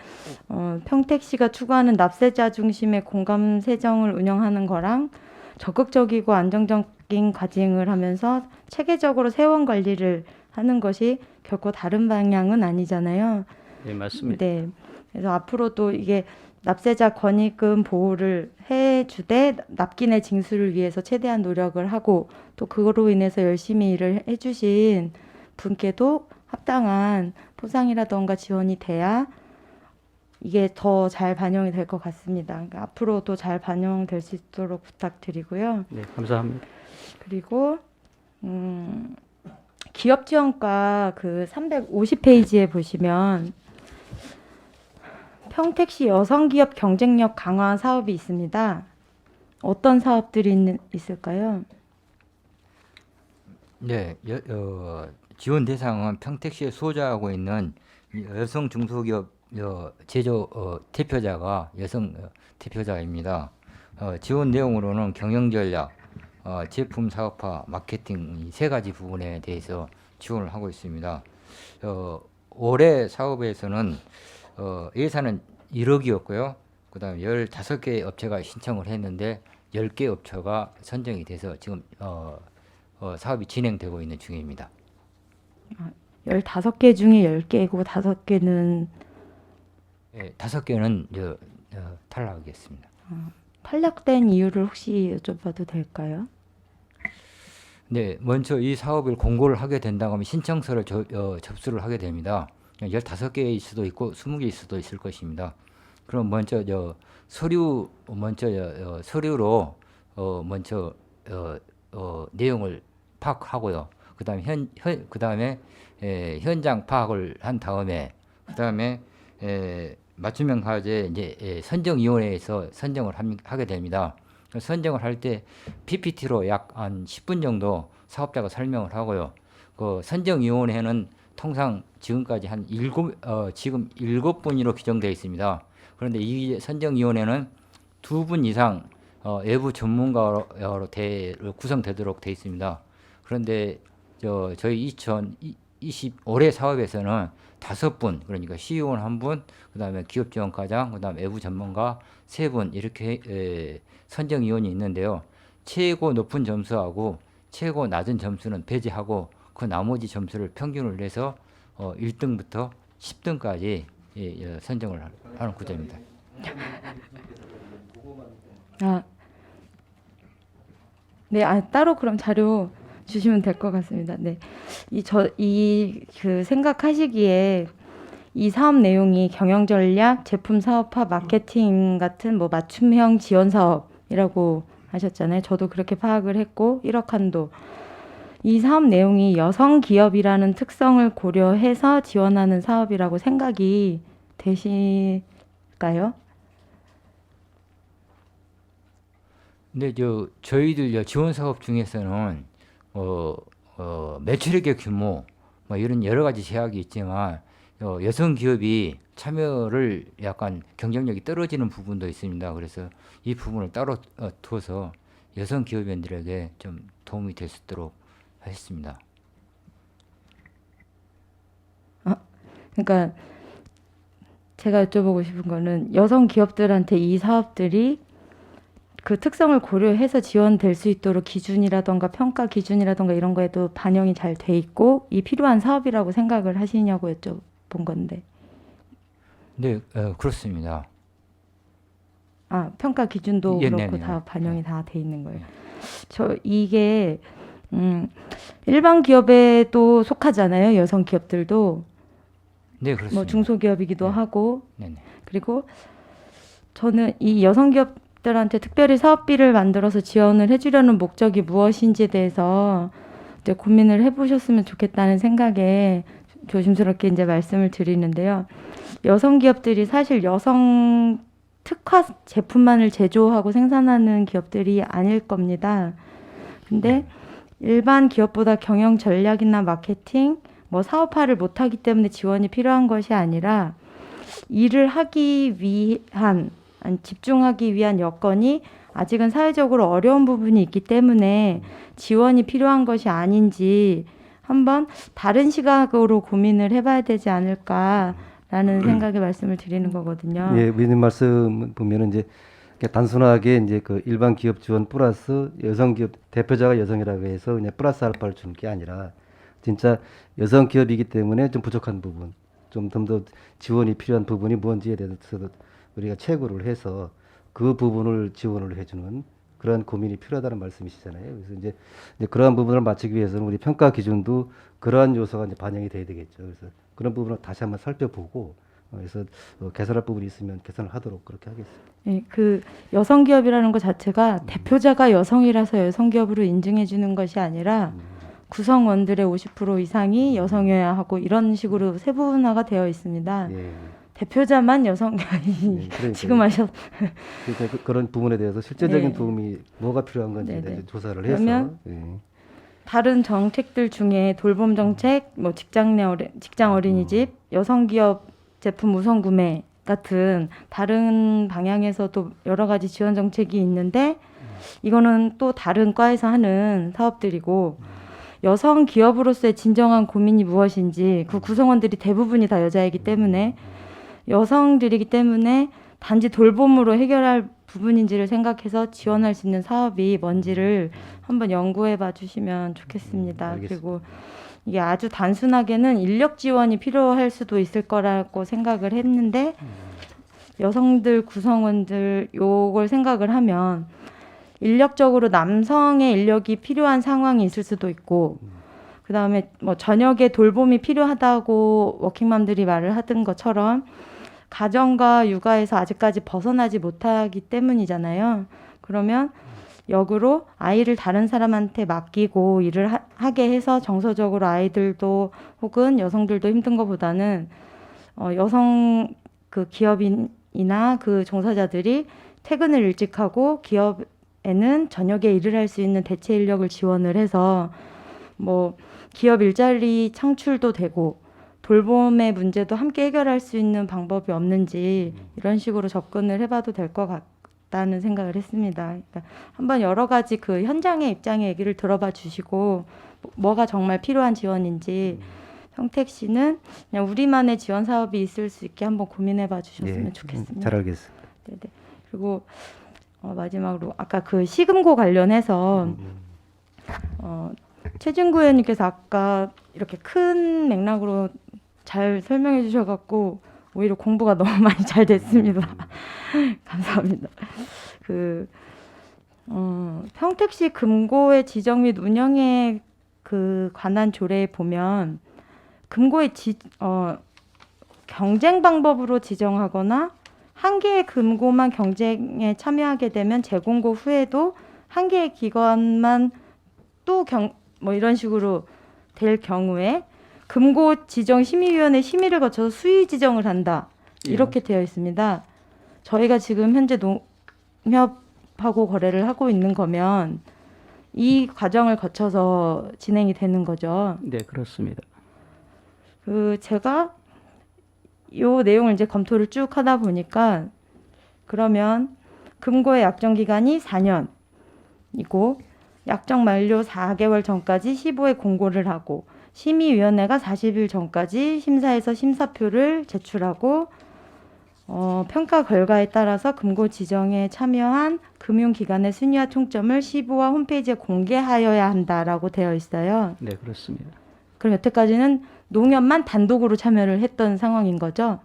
평택시가 추구하는 납세자 중심의 공감 세정을 운영하는 거랑 적극적이고 안정적인 과징을 하면서 체계적으로 세원 관리를 하는 것이 결코 다른 방향은 아니잖아요. 네, 맞습니다. 네. 그래서 앞으로도 이게 납세자 권익금 보호를 해주되 납기내 징수를 위해서 최대한 노력을 하고 또 그거로 인해서 열심히 일을 해주신 분께도 합당한 포상이라던가 지원이 돼야 이게 더 잘 반영이 될 것 같습니다. 그러니까 앞으로도 잘 반영될 수 있도록 부탁드리고요. 네, 감사합니다. 그리고 기업 지원과 그 350페이지에 보시면 평택시 여성기업 경쟁력 강화 사업이 있습니다. 어떤 사업들이 있을까요? 네, 지원 대상은 평택시에 소유하고 있는 여성 중소기업 제조 대표자가 여성 대표자입니다. 지원 내용으로는 경영 전략, 제품 사업화, 마케팅 이 3가지 부분에 대해서 지원을 하고 있습니다. 올해 사업에서는 예산은 1억이었고요. 그다음에 15개 업체가 신청을 했는데 10개 업체가 선정이 돼서 지금 사업이 진행되고 있는 중입니다. 15개 중에 10개고 5개는 예, 5개는 탈락이었습니다. 탈락된 이유를 혹시 여쭤봐도 될까요? 네, 먼저 이 사업을 공고를 하게 된다고 하면 신청서를 접수를 하게 됩니다. 15개일 수도 있고 20개일 수도 있을 것입니다. 그럼 먼저 서류로 먼저 내용을 파악하고요. 그다음에 현장 파악을 한 다음에 그다음에 맞춤형 과제 이제 선정위원회에서 선정을 하게 됩니다. 선정을 할 때 PPT로 약 한 10분 정도 사업자가 설명을 하고요. 그 선정위원회는 통상 지금까지 지금 7분으로 규정되어 있습니다. 그런데 이 선정위원회는 2분 이상 외부 전문가로 구성되도록 되어 있습니다. 그런데 저희 2020 올해 사업에서는 5분, 그러니까 시의원 1분, 그다음에 기업지원과장, 그다음에 외부 전문가 3분 이렇게 선정위원이 있는데요. 최고 높은 점수하고 최고 낮은 점수는 배제하고 그 나머지 점수를 평균을 내서 1등부터 10등까지 선정을 하는 구조입니다. 네, 따로 그럼 자료 주시면 될 것 같습니다. 네, 그 생각하시기에 이 사업 내용이 경영 전략, 제품 사업화, 마케팅 같은 뭐 맞춤형 지원 사업이라고 하셨잖아요. 저도 그렇게 파악을 했고 1억 한도. 이 사업 내용이 여성 기업이라는 특성을 고려해서 지원하는 사업이라고 생각이 되실까요? 근데 저희들 지원 사업 중에서는 매출액의 규모 뭐 이런 여러 가지 제약이 있지만 여성 기업이 참여를 약간 경쟁력이 떨어지는 부분도 있습니다. 그래서 이 부분을 따로 두어서 여성 기업인들에게 좀 도움이 될 수 있도록 하셨습니다. 그러니까 제가 여쭤보고 싶은 거는 여성 기업들한테 이 사업들이 그 특성을 고려해서 지원될 수 있도록 기준이라던가 평가 기준이라던가 이런 거에도 반영이 잘 돼 있고 이 필요한 사업이라고 생각을 하시냐고 여쭤본 건데. 네, 그렇습니다. 아, 평가 기준도 예, 그렇고 네네. 다 반영이 다 돼 있는 거예요. 네. 저 이게 일반 기업에도 속하잖아요. 여성 기업들도 네, 그렇습니다. 뭐 중소기업이기도 네. 하고 네네. 그리고 저는 이 여성 기업들한테 특별히 사업비를 만들어서 지원을 해주려는 목적이 무엇인지에 대해서 이제 고민을 해보셨으면 좋겠다는 생각에 조심스럽게 이제 말씀을 드리는데요. 여성 기업들이 사실 여성 특화 제품만을 제조하고 생산하는 기업들이 아닐 겁니다. 근데 일반 기업보다 경영 전략이나 마케팅, 뭐 사업화를 못하기 때문에 지원이 필요한 것이 아니라 일을 하기 위한, 아니, 집중하기 위한 여건이 아직은 사회적으로 어려운 부분이 있기 때문에 지원이 필요한 것이 아닌지 한번 다른 시각으로 고민을 해봐야 되지 않을까라는 생각에 말씀을 드리는 거거든요. 예, 위원님 말씀 보면은 이제 그냥 단순하게 이제 그 일반 기업 지원 플러스 여성 기업 대표자가 여성이라고 해서 그냥 플러스 알파를 주는 게 아니라 진짜 여성 기업이기 때문에 좀 부족한 부분, 좀 더 지원이 필요한 부분이 뭔지에 대해서도 우리가 채굴을 해서 그 부분을 지원을 해주는 그런 고민이 필요하다는 말씀이시잖아요. 그래서 이제 그러한 부분을 맞추기 위해서는 우리 평가 기준도 그러한 요소가 이제 반영이 돼야 되겠죠. 그래서 그런 부분을 다시 한번 살펴보고 그래서 개선할 부분이 있으면 개선을 하도록 그렇게 하겠습니다. 예, 그 여성 기업이라는 것 자체가 대표자가 여성이라서 여성 기업으로 인증해 주는 것이 아니라 구성원들의 50% 이상이 여성이어야 하고 이런 식으로 세분화가 되어 있습니다. 예. 대표자만 여성 그러니까요. 지금 하셨 그러니까 그런 부분에 대해서 실제적인 네. 도움이 뭐가 필요한 건지에 네네. 대해서 조사를 해서 그러면 예. 다른 정책들 중에 돌봄 정책, 뭐 직장 어린이집, 여성 기업 제품 우선 구매 같은 다른 방향에서도 여러 가지 지원 정책이 있는데 이거는 또 다른 과에서 하는 사업들이고 여성 기업으로서의 진정한 고민이 무엇인지 그 구성원들이 대부분이 다 여자이기 때문에 여성들이기 때문에 단지 돌봄으로 해결할 부분인지를 생각해서 지원할 수 있는 사업이 뭔지를 한번 연구해 봐 주시면 좋겠습니다. 알겠습니다. 그리고 이게 아주 단순하게는 인력 지원이 필요할 수도 있을 거라고 생각을 했는데 여성들 구성원들 요걸 생각을 하면 인력적으로 남성의 인력이 필요한 상황이 있을 수도 있고 그다음에 뭐 저녁에 돌봄이 필요하다고 워킹맘들이 말을 하던 것처럼 가정과 육아에서 아직까지 벗어나지 못하기 때문이잖아요. 그러면 역으로 아이를 다른 사람한테 맡기고 일을 하게 해서 정서적으로 아이들도 혹은 여성들도 힘든 것보다는 여성 그 기업인이나 그 종사자들이 퇴근을 일찍 하고 기업에는 저녁에 일을 할 수 있는 대체 인력을 지원을 해서 뭐 기업 일자리 창출도 되고 돌봄의 문제도 함께 해결할 수 있는 방법이 없는지 이런 식으로 접근을 해봐도 될 것 같다는 생각을 했습니다. 그러니까 한번 여러 가지 그 현장의 입장의 얘기를 들어봐 주시고 뭐가 정말 필요한 지원인지 성택 씨는 그냥 우리만의 지원 사업이 있을 수 있게 한번 고민해봐 주셨으면 좋겠습니다. 잘 알겠습니다. 네네. 그리고 마지막으로 아까 그 시금고 관련해서 최진구 의원님께서 아까 이렇게 큰 맥락으로 잘 설명해 주셔갖고 오히려 공부가 너무 많이 잘 됐습니다. 감사합니다. 평택시 금고의 지정 및 운영에 그 관한 조례에 보면 금고의 경쟁 방법으로 지정하거나 한 개의 금고만 경쟁에 참여하게 되면 재공고 후에도 한 개의 기관만 또 뭐 이런 식으로 될 경우에 금고 지정 심의위원회 심의를 거쳐서 수의 지정을 한다. 이렇게 되어 있습니다. 저희가 지금 현재 농협하고 거래를 하고 있는 거면 이 과정을 거쳐서 진행이 되는 거죠. 네, 그렇습니다. 제가 요 내용을 이제 검토를 쭉 하다 보니까 그러면 금고의 약정 기간이 4년이고 약정 만료 4개월 전까지 15회 공고를 하고 심의위원회가 40일 전까지 심사해서 심사표를 제출하고 평가 결과에 따라서 금고 지정에 참여한 금융기관의 순위와 총점을 시부와 홈페이지에 공개하여야 한다라고 되어 있어요. 네, 그렇습니다. 그럼 여태까지는 농협만 단독으로 참여를 했던 상황인 거죠?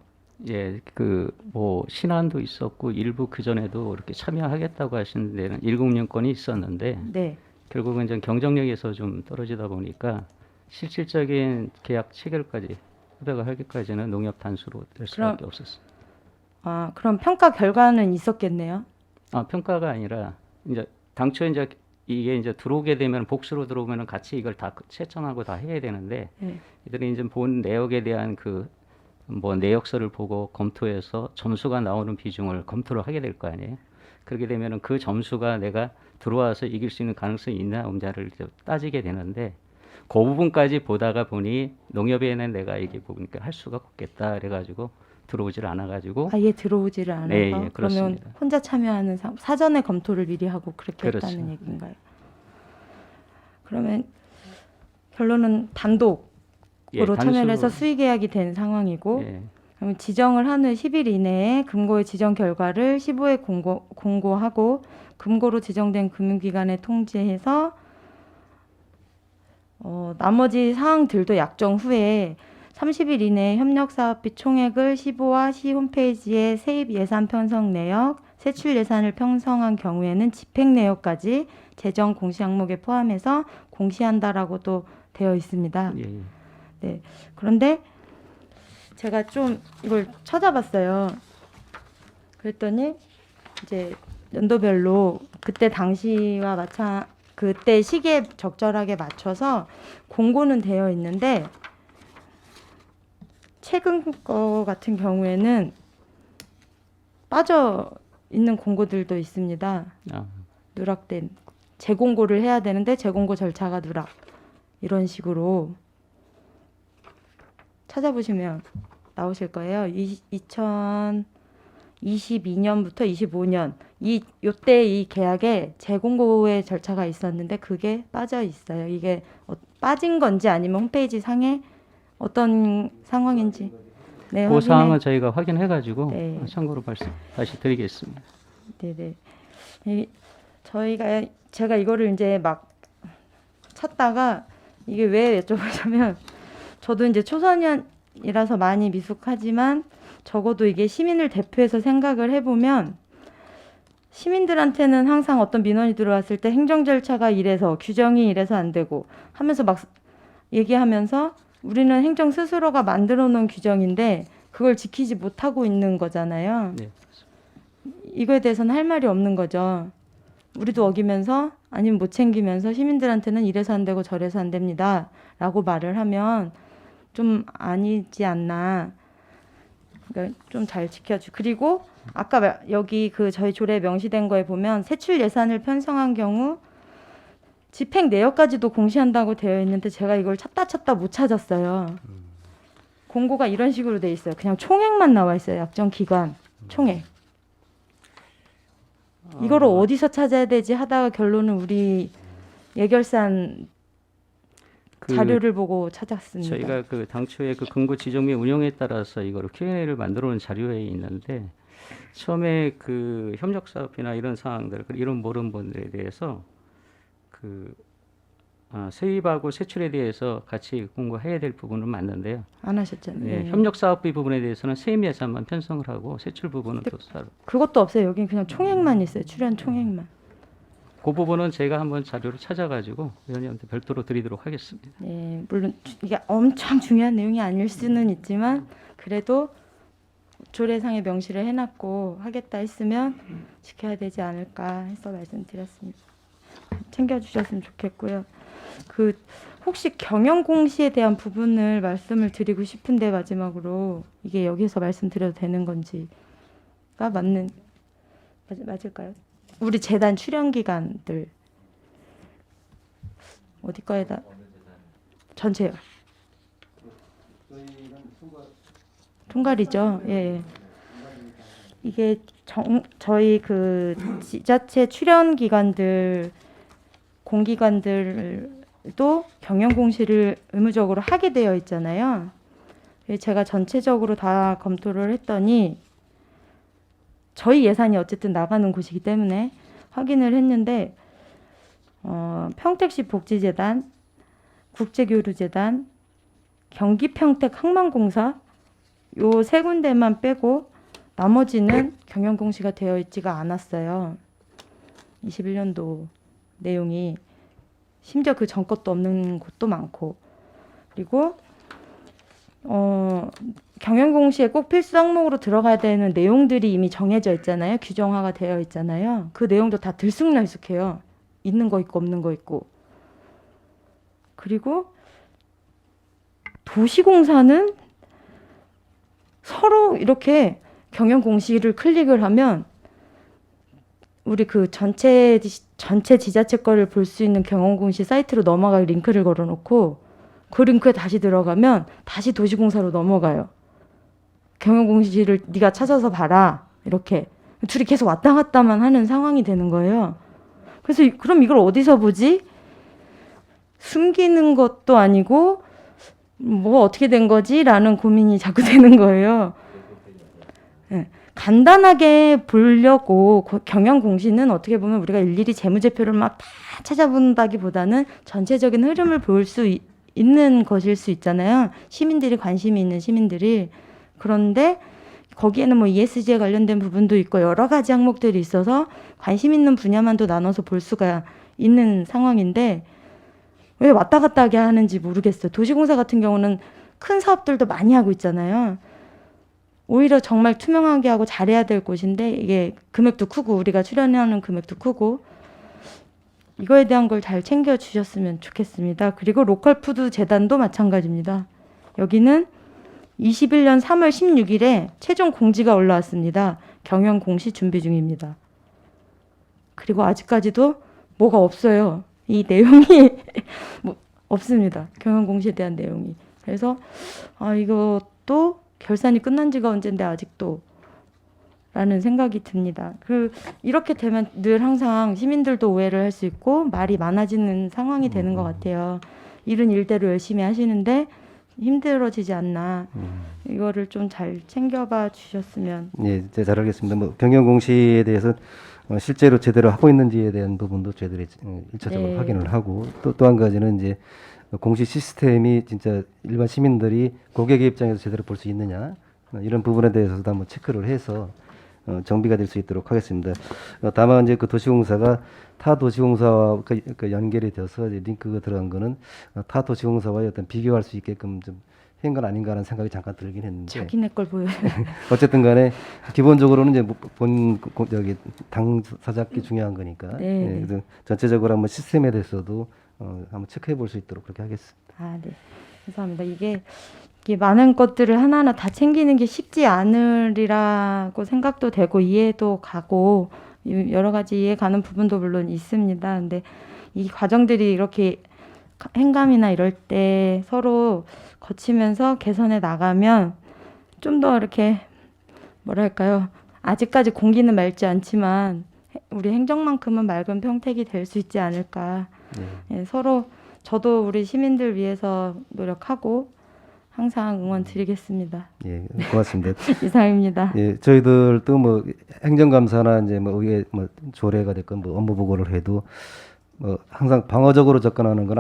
예, 그 뭐 신안도 있었고 일부 그 전에도 이렇게 참여하겠다고 하시는 데는 106건이 있었는데 네. 결국은 좀 경쟁력에서 좀 떨어지다 보니까 실질적인 계약 체결까지 후배가 하기까지는 농협 단수로 될 수밖에 없었어요. 아, 그럼 평가 결과는 있었겠네요. 아, 평가가 아니라 이제 당초에 이제 이게 이제 들어오게 되면 복수로 들어오면은 같이 이걸 다 채점하고 다 해야 되는데 네. 이들이 이제 본 내역에 대한 그 뭐 내역서를 보고 검토해서 점수가 나오는 비중을 검토를 하게 될 거 아니에요. 그렇게 되면은 그 점수가 내가 들어와서 이길 수 있는 가능성이 있나 없냐를 이제 따지게 되는데 그 부분까지 보다가 보니 농협에는 내가 이게 보니까 할 수가 없겠다 그래가지고 들어오질 않아가지고 아예 들어오지를 않아서 네, 예, 그러면 그렇습니다. 혼자 참여하는 사전에 검토를 미리 하고 그렇게 그렇죠. 했다는 얘기인가요? 그러면 결론은 단독으로 예, 참여를 해서 단수- 수의 계약이 된 상황이고 예, 그럼 지정을 한 후 10일 이내에 금고의 지정 결과를 15회 공고하고 금고로 지정된 금융기관에 통지해서 나머지 사항들도 약정 후에 30일 이내에 협력사업비 총액을 시부와 시 홈페이지에 세입 예산 편성 내역, 세출 예산을 편성한 경우에는 집행 내역까지 재정 공시 항목에 포함해서 공시한다라고도 되어 있습니다. 예, 예. 네. 그런데 제가 좀 이걸 찾아봤어요. 그랬더니 이제 연도별로 그때 당시와 그때 시기에 적절하게 맞춰서 공고는 되어 있는데 최근 거 같은 경우에는 빠져 있는 공고들도 있습니다. 아, 누락된 재공고를 해야 되는데 재공고 절차가 누락 이런 식으로 찾아보시면 나오실 거예요. 2022년부터 25년 요때 이 계약에 재공고의 절차가 있었는데 그게 빠져 있어요. 이게 빠진 건지 아니면 홈페이지 상에 어떤 상황인지 네, 그 확인해- 사항은 저희가 확인해가지고 네. 참고로 말씀 다시 드리겠습니다. 네네. 제가 이거를 이제 막 찾다가 이게 왜 여쭤보자면 저도 이제 초선이라서 많이 미숙하지만 적어도 이게 시민을 대표해서 생각을 해보면 시민들한테는 항상 어떤 민원이 들어왔을 때 행정 절차가 이래서 규정이 이래서 안 되고 하면서 막 얘기하면서 우리는 행정 스스로가 만들어 놓은 규정인데 그걸 지키지 못하고 있는 거잖아요. 네. 이거에 대해서는 할 말이 없는 거죠. 우리도 어기면서 아니면 못 챙기면서 시민들한테는 이래서 안 되고 저래서 안 됩니다. 라고 말을 하면 좀 아니지 않나. 그러니까 좀 잘 지켜주. 그리고 아까 여기 그 저희 조례에 명시된 거에 보면 세출 예산을 편성한 경우 집행 내역까지도 공시한다고 되어 있는데 제가 이걸 찾다 못 찾았어요. 공고가 이런 식으로 돼 있어요. 그냥 총액만 나와 있어요. 약정 기간 총액. 이거를 어디서 찾아야 되지 하다가 결론은 우리 예결산 그 자료를 보고 찾았습니다. 저희가 그 당초에 그 금고 지정 및 운영에 따라서 이거를 Q&A를 만들어 놓은 자료에 있는데 처음에 그 협력 사업이나 이런 사항들 이런 모르는 분들에 대해서 그 세입하고 세출에 대해서 같이 공고해야 될 부분은 맞는데요. 안 하셨잖아요. 네, 네. 협력 사업비 부분에 대해서는 세입 예산만 편성을 하고 세출 부분은 또 따로. 그것도 없어요. 여긴 그냥 총액만 있어요. 출연 총액만. 그 부분은 제가 한번 자료를 찾아가지고 위원님한테 별도로 드리도록 하겠습니다. 네, 물론 이게 엄청 중요한 내용이 아닐 수는 있지만 그래도 조례상에 명시를 해놨고 하겠다 했으면 지켜야 되지 않을까 해서 말씀드렸습니다. 챙겨주셨으면 좋겠고요. 그 혹시 경영 공시에 대한 부분을 말씀을 드리고 싶은데 마지막으로 이게 여기서 말씀드려도 되는 건지가 맞을까요? 우리 재단 출연 기간들 어디 거에다 전체요. 총괄이죠. 예. 이게 저희 그 지자체 출연 기관들 공기관들도 경영 공시를 의무적으로 하게 되어 있잖아요. 제가 전체적으로 다 검토를 했더니 저희 예산이 어쨌든 나가는 곳이기 때문에 확인을 했는데 평택시 복지재단, 국제교류재단, 경기평택항만공사 요 세 군데만 빼고 나머지는 경영공시가 되어 있지가 않았어요. 21년도 내용이 심지어 그 전 것도 없는 곳도 많고 그리고 경영공시에 꼭 필수 항목으로 들어가야 되는 내용들이 이미 정해져 있잖아요. 규정화가 되어 있잖아요. 그 내용도 다 들쑥날쑥해요. 있는 거 있고 없는 거 있고. 그리고 도시공사는 서로 이렇게 경영공시를 클릭을 하면 우리 그 전체 지자체 거를 볼 수 있는 경영공시 사이트로 넘어갈 링크를 걸어놓고 그 링크에 다시 들어가면 다시 도시공사로 넘어가요. 경영공시를 네가 찾아서 봐라. 이렇게 둘이 계속 왔다 갔다만 하는 상황이 되는 거예요. 그래서 그럼 이걸 어디서 보지? 숨기는 것도 아니고 뭐 어떻게 된 거지? 라는 고민이 자꾸 되는 거예요. 네. 간단하게 보려고 경영공시는 어떻게 보면 우리가 일일이 재무제표를 막 다 찾아본다기보다는 전체적인 흐름을 볼 수 있는 것일 수 있잖아요. 시민들이 관심이 있는 시민들이. 그런데 거기에는 뭐 ESG에 관련된 부분도 있고 여러 가지 항목들이 있어서 관심 있는 분야만도 나눠서 볼 수가 있는 상황인데 왜 왔다 갔다 하게 하는지 모르겠어요. 도시공사 같은 경우는 큰 사업들도 많이 하고 있잖아요. 오히려 정말 투명하게 하고 잘해야 될 곳인데 이게 금액도 크고 우리가 출연하는 금액도 크고 이거에 대한 걸 잘 챙겨주셨으면 좋겠습니다. 그리고 로컬푸드 재단도 마찬가지입니다. 여기는 21년 3월 16일에 최종 공지가 올라왔습니다. 경영 공시 준비 중입니다. 그리고 아직까지도 뭐가 없어요. 이 내용이 뭐 없습니다. 경영 공시에 대한 내용이. 그래서 이것도 결산이 끝난 지가 언젠데 아직도 라는 생각이 듭니다. 이렇게 되면 늘 항상 시민들도 오해를 할 수 있고 말이 많아지는 상황이 되는 것 같아요. 일은 일대로 열심히 하시는데 힘들어지지 않나. 이거를 좀 잘 챙겨봐 주셨으면. 예, 제가 잘 알겠습니다. 뭐 경영 공시에 대해서 실제로 제대로 하고 있는지에 대한 부분도 저희들이 1차적으로 네. 확인을 하고 또 한 가지는 이제 공시 시스템이 진짜 일반 시민들이 고객의 입장에서 제대로 볼 수 있느냐 이런 부분에 대해서도 한번 체크를 해서 정비가 될 수 있도록 하겠습니다. 다만 이제 그 도시공사가 타 도시공사와 그 연결이 되어서 이제 링크가 들어간 거는 타 도시공사와 어떤 비교할 수 있게끔 좀 한 건 아닌가 하는 생각이 잠깐 들긴 했는데 자기네 걸 보여. 어쨌든 간에 기본적으로는 이제 여기 당사자끼 중요한 거니까 네. 예, 그래서 전체적으로 한번 시스템에 대해서도 한번 체크해 볼 수 있도록 그렇게 하겠습니다. 네. 감사합니다. 이게 많은 것들을 하나하나 다 챙기는 게 쉽지 않으리라고 생각도 되고 이해도 가고 여러 가지 이해 가는 부분도 물론 있습니다. 근데 이 과정들이 이렇게 행감이나 이럴 때 서로 거치면서 개선해 나가면 좀 더 이렇게 뭐랄까요? 아직까지 공기는 맑지 않지만 우리 행정만큼은 맑은 평택이 될 수 있지 않을까. 예, 서로 저도 우리 시민들 위해서 노력하고 항상 응원 드리겠습니다. 예, 고맙습니다. 이상입니다. 예, 저희들도 뭐 행정감사나 이제 뭐 의회 뭐 조례가 됐건 뭐 업무 보고를 해도 뭐 항상 방어적으로 접근하는 건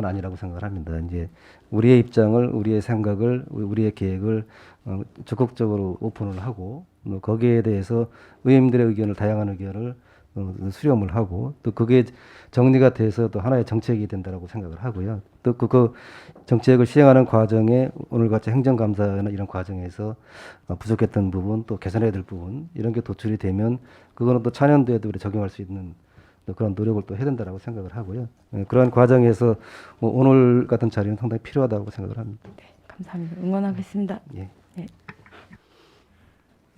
아니라고 생각을 합니다. 이제 우리의 입장을, 우리의 생각을, 우리의 계획을 적극적으로 오픈을 하고 뭐 거기에 대해서 의원님들의 의견을 다양한 의견을 수렴을 하고 또 그게 정리가 돼서 또 하나의 정책이 된다라고 생각을 하고요. 또 그 정책을 시행하는 과정에 오늘같이 행정감사나 이런 과정에서 부족했던 부분 또 개선해야 될 부분 이런 게 도출이 되면 그거는 또 차년도에도 우리 적용할 수 있는 또 그런 노력을 또 해야 된다라고 생각을 하고요. 그러한 과정에서 뭐 오늘 같은 자리는 상당히 필요하다고 생각을 합니다. 네, 감사합니다. 응원하겠습니다. 예. 네.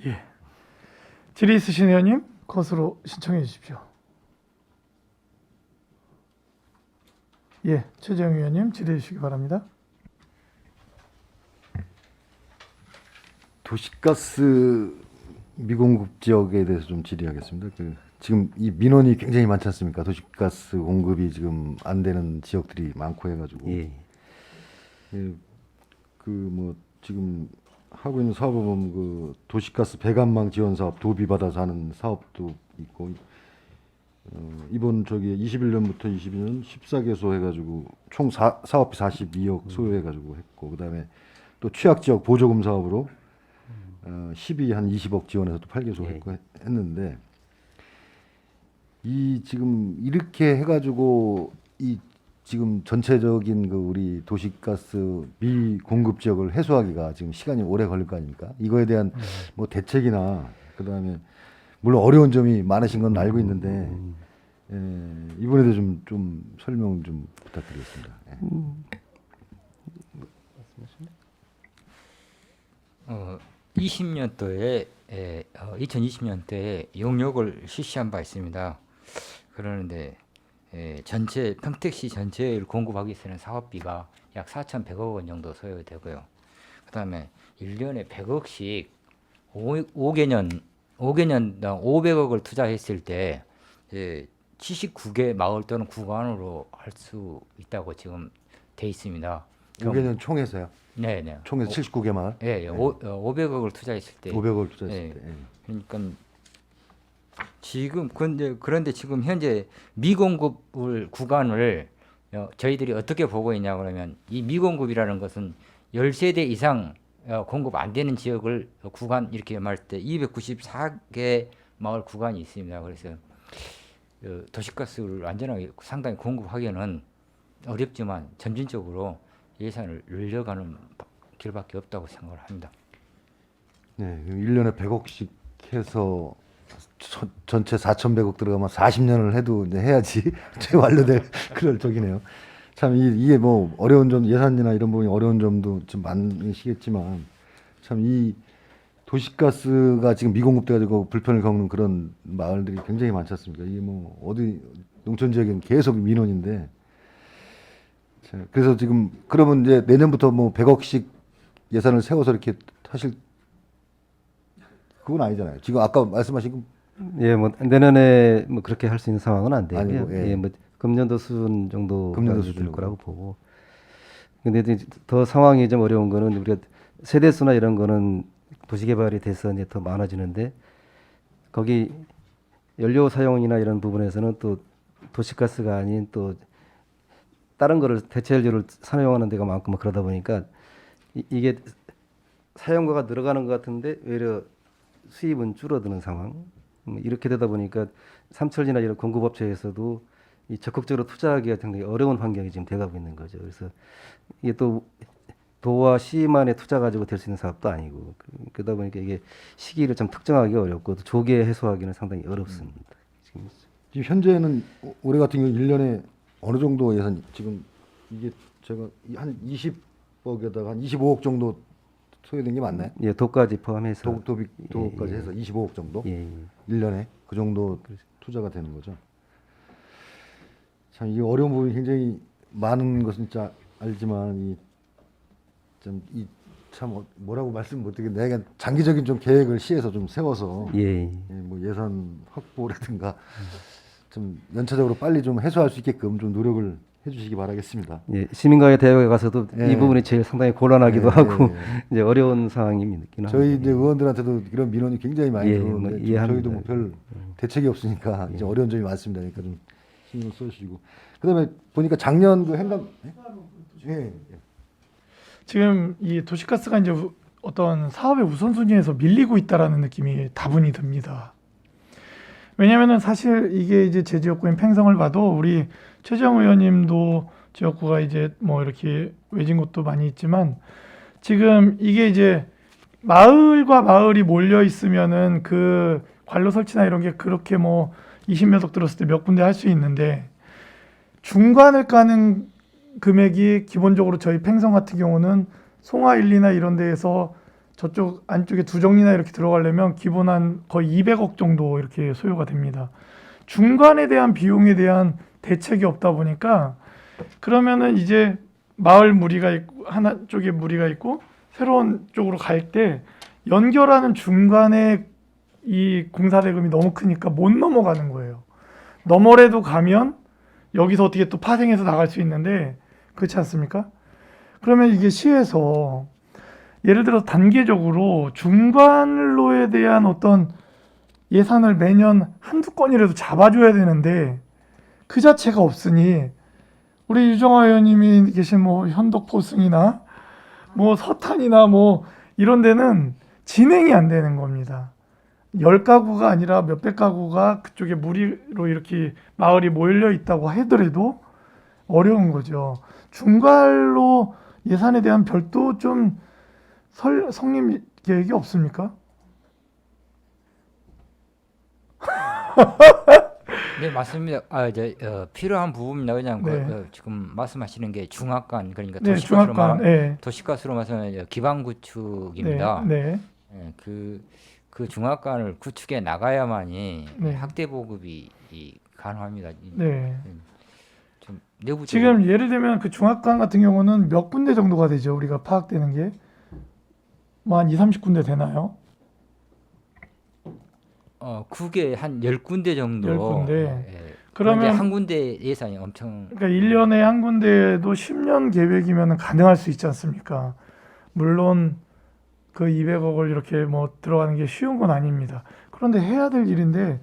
예. 질의 있으신 의원님 것으로 신청해 주십시오. 예, 최재형 의원님 질의해 주시기 바랍니다. 도시가스 미공급 지역에 대해서 좀 질의하겠습니다. 지금 이 민원이 굉장히 많지 않습니까? 도시가스 공급이 지금 안 되는 지역들이 많고 해가지고 예. 뭐 지금 하고 있는 사업을 보면 도시가스 배관망 지원 사업 도비 받아서 하는 사업도 있고 이번 21년부터 22년 14개소 해가지고 총 사업비 42억 소요해가지고 했고 그다음에 또 취약 지역 보조금 사업으로 12 한 20억 지원해서 또 8개소 했고 했는데 이 지금 이렇게 해가지고 이 지금 전체적인 우리 도시가스 미공급 지역을 해소하기가 지금 시간이 오래 걸릴 거 아닙니까? 이거에 대한 뭐 대책이나 그다음에 물론 어려운 점이 많으신 건 알고 있는데 이번에 대해서 좀 설명 좀 부탁드리겠습니다. 예. 20년도에 2020년도에 용역을 실시한 바 있습니다. 그러는데 전체 평택시 전체를 공급하기 위해서는 사업비가 약 4,100억 원 정도 소요되고요. 그다음에 1년에 100억씩 5개년당 500억을 투자했을 때 79개 마을 또는 구간으로 할 수 있다고 지금 돼 있습니다. 5개년 총해서요? 네. 총해서 79개 마을? 네. 500억을 투자했을 때. 500억을 투자했을 네. 때. 예. 그러니까 지금 그런데 지금 현재 미공급을 구간을 저희들이 어떻게 보고 있냐 그러면 이 미공급이라는 것은 10세대 이상 공급 안 되는 지역을 구간 이렇게 말할 때 294개 마을 구간이 있습니다. 그래서 도시가스를 안전하게 상당히 공급하기에는 어렵지만 점진적으로 예산을 늘려가는 길밖에 없다고 생각을 합니다. 네, 1년에 100억씩 해서 전체 4,100억 들어가면 40년을 해도 이제 해야지 완료될 그럴 적이네요. 참 이게 뭐 어려운 점 예산이나 이런 부분이 어려운 점도 좀 많으시겠지만 참 이 도시가스가 지금 미공급돼가지고 불편을 겪는 그런 마을들이 굉장히 많지 않습니까? 이게 뭐 어디 농촌 지역에는 계속 민원인데 자, 그래서 지금 그러면 이제 내년부터 뭐 100억씩 예산을 세워서 이렇게 하실 그건 아니잖아요. 지금 아까 말씀하신 건 예, 뭐 내년에 뭐 그렇게 할 수 있는 상황은 안 되고요. 아니고, 예. 예, 뭐 금년도 수준 정도 금년도 될 수준으로. 거라고 보고. 근데 이제 더 상황이 좀 어려운 거는 우리가 세대수나 이런 거는 도시 개발이 돼서 이제 더 많아지는데 거기 연료 사용이나 이런 부분에서는 또 도시가스가 아닌 또 다른 거를 대체 연료를 사용하는 데가 많고 뭐 그러다 보니까 이게 사용과가 늘어가는 것 같은데 오히려 수입은 줄어드는 상황. 이렇게 되다 보니까 삼철이나 이런 공급업체에서도 이 적극적으로 투자하기가 상당히 어려운 환경이 지금 돼가고 있는 거죠. 그래서 이게 또 도와 시만의 투자 가지고 될 수 있는 사업도 아니고 그러다 보니까 이게 시기를 좀 특정하기 어렵고 또 조기에 해소하기는 상당히 어렵습니다. 지금 현재는 올해 같은 경우 1년에 어느 정도 예산 지금 이게 제가 한 20억에다가 한 25억 정도 소요된 게 맞나요? 예, 도까지 포함해서 도까지 해서 25억 정도? 예, 1년에 그 정도 투자가 되는 거죠. 참 이 어려운 부분이 굉장히 많은 것은 진짜 알지만 참 뭐라고 말씀 못 드리겠는데 그냥 장기적인 좀 계획을 시에서 좀 세워서 예, 뭐 예산 확보라든가 좀 연차적으로 빨리 좀 해소할 수 있게끔 좀 노력을 해주시기 바라겠습니다. 예, 시민과의 대화에 가서도 예. 이 부분이 제일 상당히 곤란하기도 예, 하고 예. 이제 어려운 상황입니다. 저희 이제 의원들한테도 이런 민원이 굉장히 많이 예, 들어오는데 뭐 좀 이해합니다. 저희도 뭐 별 대책이 없으니까 이제 어려운 점이 많습니다. 그러니까 좀 신경 써주시고 그다음에 보니까 작년 그 행감 예. 지금 이 도시가스가 이제 어떤 사업의 우선순위에서 밀리고 있다라는 느낌이 다분히 듭니다. 왜냐면은 사실 이게 이제 제 지역구인 팽성을 봐도 우리 최재형 의원님도 지역구가 이제 뭐 이렇게 외진 곳도 많이 있지만 지금 이게 이제 마을과 마을이 몰려 있으면은 그 관로 설치나 이런 게 그렇게 뭐 20몇 억 들었을 때 몇 군데 할 수 있는데 중간을 까는 금액이 기본적으로 저희 팽성 같은 경우는 송화 1리나 이런 데에서 저쪽 안쪽에 두 정리나 이렇게 들어가려면 기본 한 거의 200억 정도 이렇게 소요가 됩니다. 중간에 대한 비용에 대한 대책이 없다 보니까 그러면은 이제 마을 무리가 있고 하나 쪽에 무리가 있고 새로운 쪽으로 갈 때 연결하는 중간에 이 공사 대금이 너무 크니까 못 넘어가는 거예요. 너머라도 가면 여기서 어떻게 또 파생해서 나갈 수 있는데 그렇지 않습니까? 그러면 이게 시에서 예를 들어 단계적으로 중간로에 대한 어떤 예산을 매년 한두 건이라도 잡아줘야 되는데 그 자체가 없으니 우리 유정화 의원님이 계신 뭐 현덕포승이나 뭐 서탄이나 뭐 이런 데는 진행이 안 되는 겁니다. 10가구가 아니라 몇백 가구가 그쪽에 무리로 이렇게 마을이 몰려 있다고 하더라도 어려운 거죠. 중간로 예산에 대한 별도 좀 성립 계획이 없습니까? 네, 맞습니다. 이제 필요한 부분입니다. 그냥 네. 지금 말씀하시는 게 중압관, 그러니까 네, 중압관. 네. 도시가스로 말하면 기반 구축입니다. 네. 예, 그 중압관을 구축해 나가야만이 네. 학대 보급이 가능합니다. 네. 좀 내부적으로 지금 예를 들면 그 중학관 같은 경우는 몇 군데 정도가 되죠? 우리가 파악되는 게 뭐 한 2, 30군데 되나요? 국에 한 10군데 정도. 10군데. 예. 그러면 그런데 한 군데 예산이 엄청 그러니까 1년에 한 군데도 10년 계획이면 가능할 수 있지 않습니까? 물론 그 200억을 이렇게 뭐 들어가는 게 쉬운 건 아닙니다. 그런데 해야 될 일인데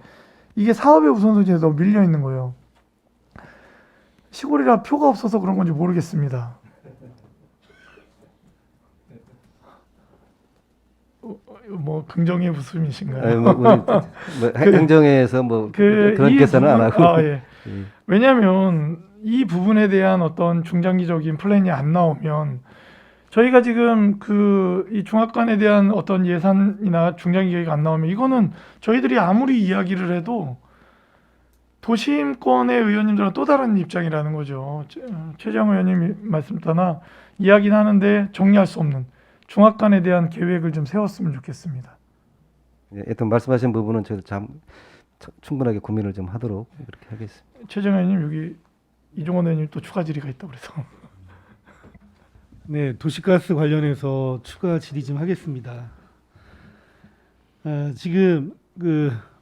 이게 사업의 우선순위에 너무 밀려 있는 거예요. 시골이라 표가 없어서 그런 건지 모르겠습니다. 뭐 긍정의 웃음이신가요? 행정에서 뭐 그런 이 계산은 안 부분- 하고. 예. 왜냐하면 이 부분에 대한 어떤 중장기적인 플랜이 안 나오면 저희가 지금 이 중압관에 대한 어떤 예산이나 중장기 계획이 안 나오면 이거는 저희들이 아무리 이야기를 해도 도심권의 의원님들은 또 다른 입장이라는 거죠. 최재형 의원님 말씀 따나 이야기는 하는데 정리할 수 없는 중압관에 대한 계획을 좀 세웠으면 좋겠습니다. 예, 일단 말씀하신 부분은 저도 충분하게 고민을 좀 하도록 그렇게 하겠습니다. 최재형 의원님 여기 이종원 의원님 또 추가 질의가 있다고 그래서 네, 도시가스 관련해서 추가 질의 좀 하겠습니다. 지금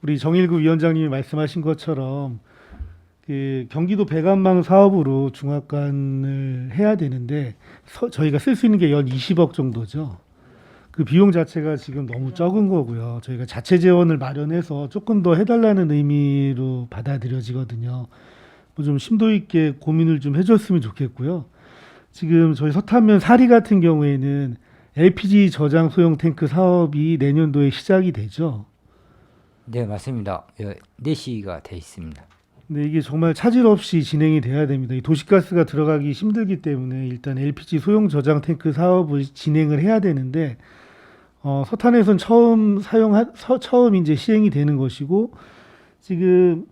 우리 정일구 위원장님이 말씀하신 것처럼 경기도 배관망 사업으로 중압관을 해야 되는데 저희가 쓸 수 있는 게 연 20억 정도죠. 그 비용 자체가 지금 너무 적은 거고요. 저희가 자체 재원을 마련해서 조금 더 해달라는 의미로 받아들여지거든요. 뭐 좀 심도 있게 고민을 좀 해줬으면 좋겠고요. 지금 저희 서탄면 사리 같은 경우에는 LPG 저장 소형 탱크 사업이 내년도에 시작이 되죠. 네, 맞습니다. 4시가 돼 있습니다. 근데 이게 정말 차질 없이 진행이 돼야 됩니다. 이 도시가스가 들어가기 힘들기 때문에 일단 LPG 소형 저장 탱크 사업을 진행을 해야 되는데 서탄에선 처음 이제 시행이 되는 것이고 지금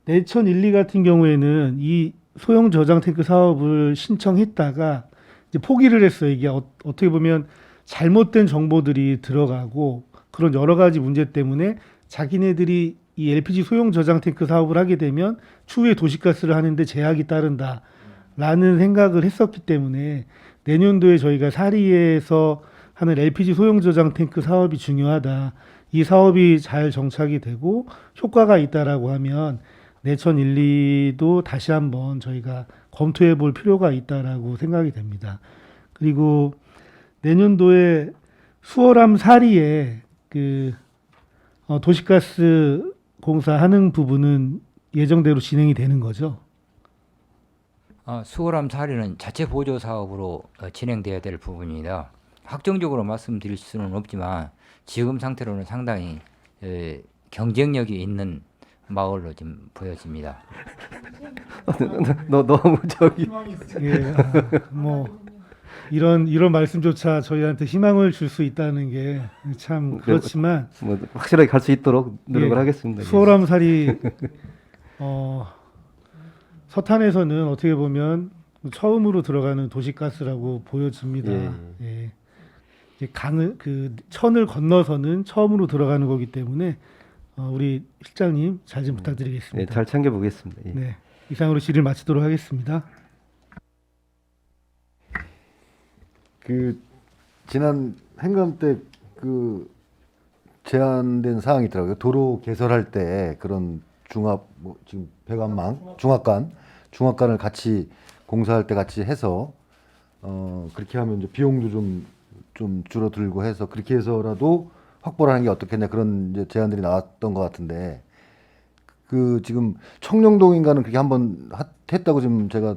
내천 1, 2 같은 경우에는 이 소형 저장 탱크 사업을 신청했다가 이제 포기를 했어요. 이게 어떻게 보면 잘못된 정보들이 들어가고 그런 여러 가지 문제 때문에 자기네들이 이 LPG 소형 저장 탱크 사업을 하게 되면 추후에 도시가스를 하는데 제약이 따른다라는 생각을 했었기 때문에 내년도에 저희가 사리에서 하는 LPG 소형 저장 탱크 사업이 중요하다. 이 사업이 잘 정착이 되고 효과가 있다라고 하면 내천 1, 2도 다시 한번 저희가 검토해 볼 필요가 있다라고 생각이 됩니다. 그리고 내년도에 수월함 사리에 도시가스 공사하는 부분은 예정대로 진행이 되는 거죠. 수월함 사리는 자체 보조 사업으로 진행돼야 될 부분입니다. 확정적으로 말씀드릴 수는 없지만 지금 상태로는 상당히 경쟁력이 있는 마을로 좀 보여집니다. 너무 예, 뭐 이런 말씀조차 저희한테 희망을 줄 수 있다는 게 참 그렇지만 뭐 확실하게 갈 수 있도록 노력을 예, 하겠습니다. 수월함 살이 서탄에서는 어떻게 보면 처음으로 들어가는 도시가스라고 보여집니다. 예. 이제 천을 건너서는 처음으로 들어가는 거기 때문에 우리 실장님 잘 좀 부탁드리겠습니다. 네, 잘 챙겨보겠습니다. 예. 네, 이상으로 질의를 마치도록 하겠습니다. 지난 행감 때 그 제한된 사항이 있더라고요. 도로 개설할 때 그런 중합 뭐 지금 배관망 중압관을 같이 공사할 때 같이 해서 그렇게 하면 이제 비용도 좀 줄어들고 해서 그렇게 해서라도 확보를 하는 게 어떻겠냐 그런 이제 제안들이 나왔던 것 같은데 그 지금 청룡동인가는 그렇게 한번 했다고 지금 제가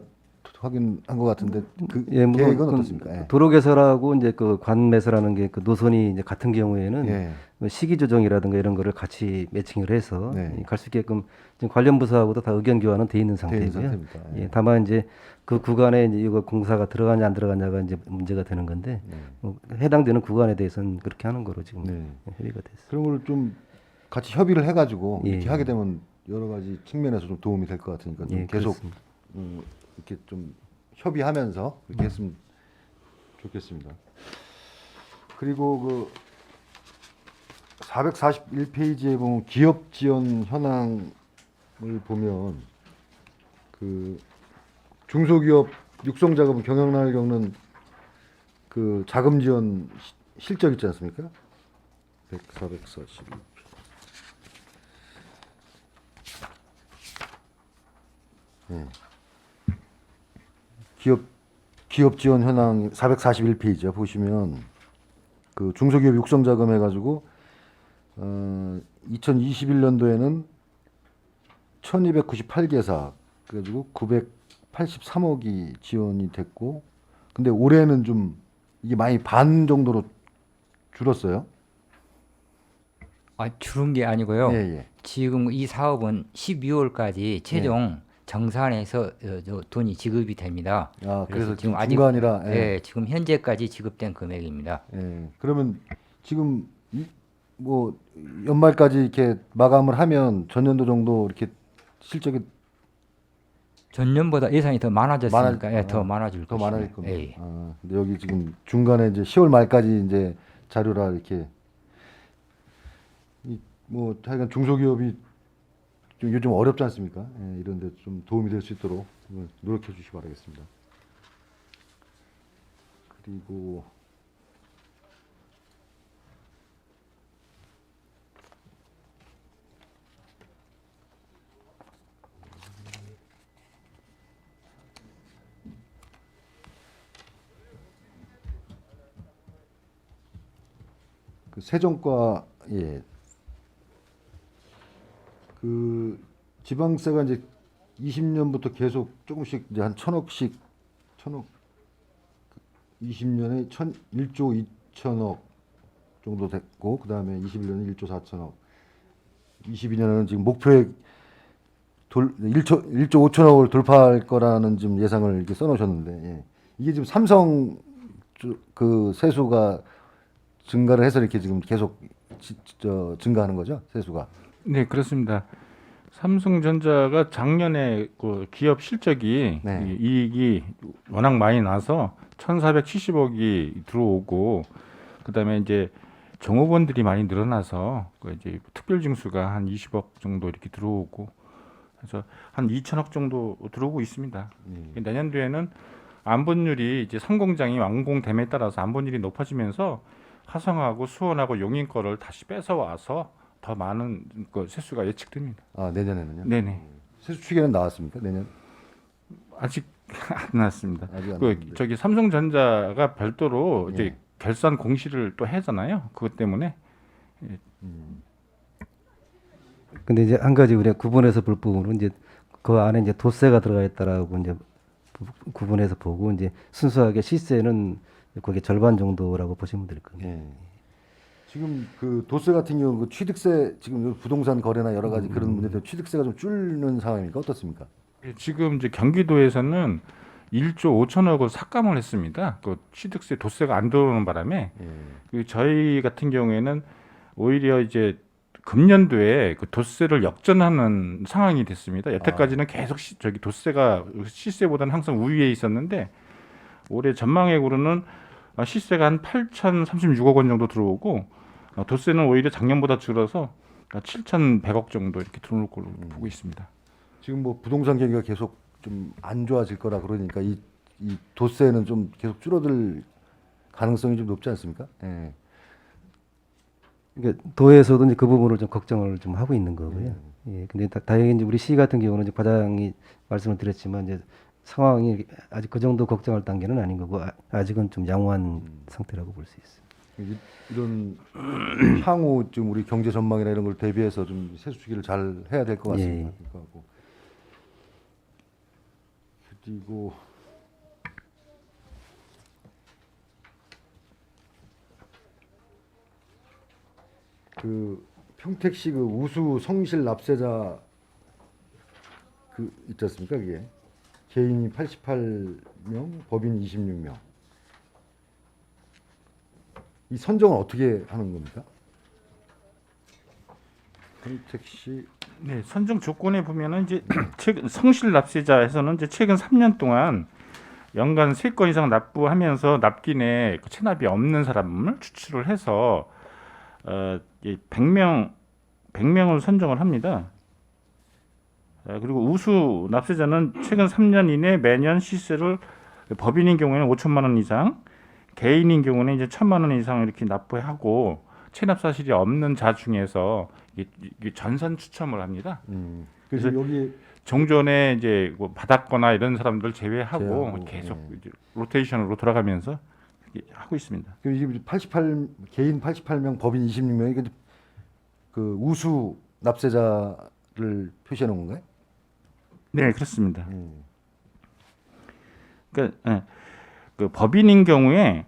확인한 것 같은데 그 예, 뭐 계획은 그 어떻습니까? 예. 도로 개설하고 이제 그 관매설하는 게 그 노선이 이제 같은 경우에는 예. 뭐 시기 조정이라든가 이런 거를 같이 매칭을 해서 네. 갈 수 있게끔 지금 관련 부서하고도 다 의견 교환은 돼 있는 돼 있는 상태고요. 상태입니다. 예. 예, 다만 이제 그 구간에 이제 이거 공사가 들어가냐 안 들어가냐가 이제 문제가 되는 건데 뭐 해당되는 구간에 대해서는 그렇게 하는 거로 지금 네. 협의가 됐어요. 그런 걸 좀 같이 협의를 해가지고 예. 이렇게 하게 되면 여러 가지 측면에서 좀 도움이 될 것 같으니까 좀 예, 계속 그렇습니다. 이렇게 좀 협의하면서 그렇게 했으면 좋겠습니다. 그리고 그 441페이지에 보면 기업 지원 현황을 보면 그 중소기업 육성 작업 경영난을 겪는 그 자금 지원 실적 있지 않습니까? 441. 네. 기업 지원 현황 441페이지야 보시면 그 중소기업 육성 자금 해가지고 2021년도에는 1,298개사 그래가지고 983억이 지원이 됐고 근데 올해는 좀 이게 많이 반 정도로 줄었어요. 아, 줄은 게 아니고요. 예, 예. 지금 이 사업은 12월까지 최종 정산해서 돈이 지급이 됩니다. 아, 그래서 지금 아직 중간이라 예, 지금 현재까지 지급된 금액입니다. 예. 그러면 지금 뭐 연말까지 이렇게 마감을 하면 전년도 정도 이렇게 실적이 전년보다 예산이 더 많아졌으니까 많아- 예, 더 많아질 더 것입니다. 많아질 겁니다. 예. 아, 근데 여기 지금 중간에 이제 10월 말까지 이제 자료라 이렇게 뭐 하여간 중소기업이 좀 요즘 어렵지 않습니까? 예, 이런데 좀 도움이 될 수 있도록 노력해 주시기 바라겠습니다. 그리고 그 세정과 예. 그 지방세가 이제 20년부터 계속 조금씩 이제 한 1,000억씩 20년에 1조 2천억 정도 됐고 그다음에 21년에 1조 4천억 22년에는 지금 목표액 1조 5천억을 돌파할 거라는 지금 예상을 이렇게 써놓으셨는데 예. 이게 지금 삼성 그 세수가 증가를 해서 이렇게 지금 계속 증가하는 거죠 세수가. 네, 그렇습니다. 삼성전자가 작년에 그 기업 실적이 네. 이 이익이 워낙 많이 나서 1,470억이 들어오고 그다음에 이제 종업원들이 많이 늘어나서 그 이제 특별 징수가 한 20억 정도 이렇게 들어오고 그래서 한 2천억 정도 들어오고 있습니다. 내년도에는 안본율이 이제 상공장이 완공됨에 따라서 안본율이 높아지면서 화성하고 수원하고 용인 거를 다시 뺏어 와서 더 많은 그 세수가 예측됩니다. 아 내년에는요? 네네. 세수 추계는 나왔습니까 내년? 아직 안 나왔습니다. 아직 안 그 나왔는데. 저기 삼성전자가 별도로 이제 예. 결산 공시를 또 하잖아요. 그것 때문에 근데 이제 한 가지 우리가 구분해서 볼 부분은 이제 그 안에 이제 도세가 들어가 있다라고 이제 구분해서 보고 이제 순수하게 시세는 거기 절반 정도라고 보시면 될 겁니다. 예. 지금 그 도세 같은 경우 그 취득세 지금 부동산 거래나 여러 가지 그런 문제 때문에 취득세가 좀 줄는 상황입니까 어떻습니까? 지금 이제 경기도에서는 1조 5천억을 삭감을 했습니다. 그 취득세 도세가 안 들어오는 바람에 예. 그 저희 같은 경우에는 오히려 이제 금년도에 그 도세를 역전하는 상황이 됐습니다. 여태까지는 계속 저기 도세가 시세보다는 항상 우위에 있었는데 올해 전망액으로는 시세가 한 8,036억 원 정도 들어오고 도세는 오히려 작년보다 줄어서 7,100억 정도 이렇게 들어올 걸로 보고 있습니다. 지금 뭐 부동산 경기가 계속 좀 안 좋아질 거라 그러니까 이 도세는 좀 계속 줄어들 가능성이 좀 높지 않습니까? 예. 그러니까 도에서도 이제 그 부분을 좀 걱정을 좀 하고 있는 거고요. 예, 근데 다행히 이제 우리 시 같은 경우는 이제 과장이 말씀을 드렸지만 이제 상황이 아직 그 정도 걱정할 단계는 아닌 거고 아직은 좀 양호한 상태라고 볼 수 있어요. 이런 향후 좀 우리 경제 전망이나 이런 걸 대비해서 좀 세수 주기를 잘 해야 될 것 같습니다. 예. 그리고 그 평택시 그 우수 성실 납세자 그 있지 않습니까? 그게 개인이 88명, 법인이 26명. 이 선정은 어떻게 하는 겁니까? 평택시 네, 선정 조건에 보면은 이제 최근 성실 납세자에서는 이제 최근 3년 동안 연간 3건 이상 납부하면서 납기내 그 체납이 없는 사람을 추출을 해서 100명을 선정을 합니다. 그리고 우수 납세자는 최근 3년 이내 매년 시세를 법인인 경우에는 5천만 원 이상, 개인인 경우는 이제 1,000만 원 이상 이렇게 납부하고 체납 사실이 없는 자 중에서 이게 전산 추첨을 합니다. 그래서 그래서 여기 종전에 이제 뭐 받았거나 이런 사람들 제외하고 제외하고, 계속 예. 이제 로테이션으로 돌아가면서 이렇게 하고 있습니다. 이게 88 개인 88명, 법인 26명이 그 우수 납세자를 표시해 놓은 건가요? 네, 그렇습니다. 그러니까 그 법인인 경우에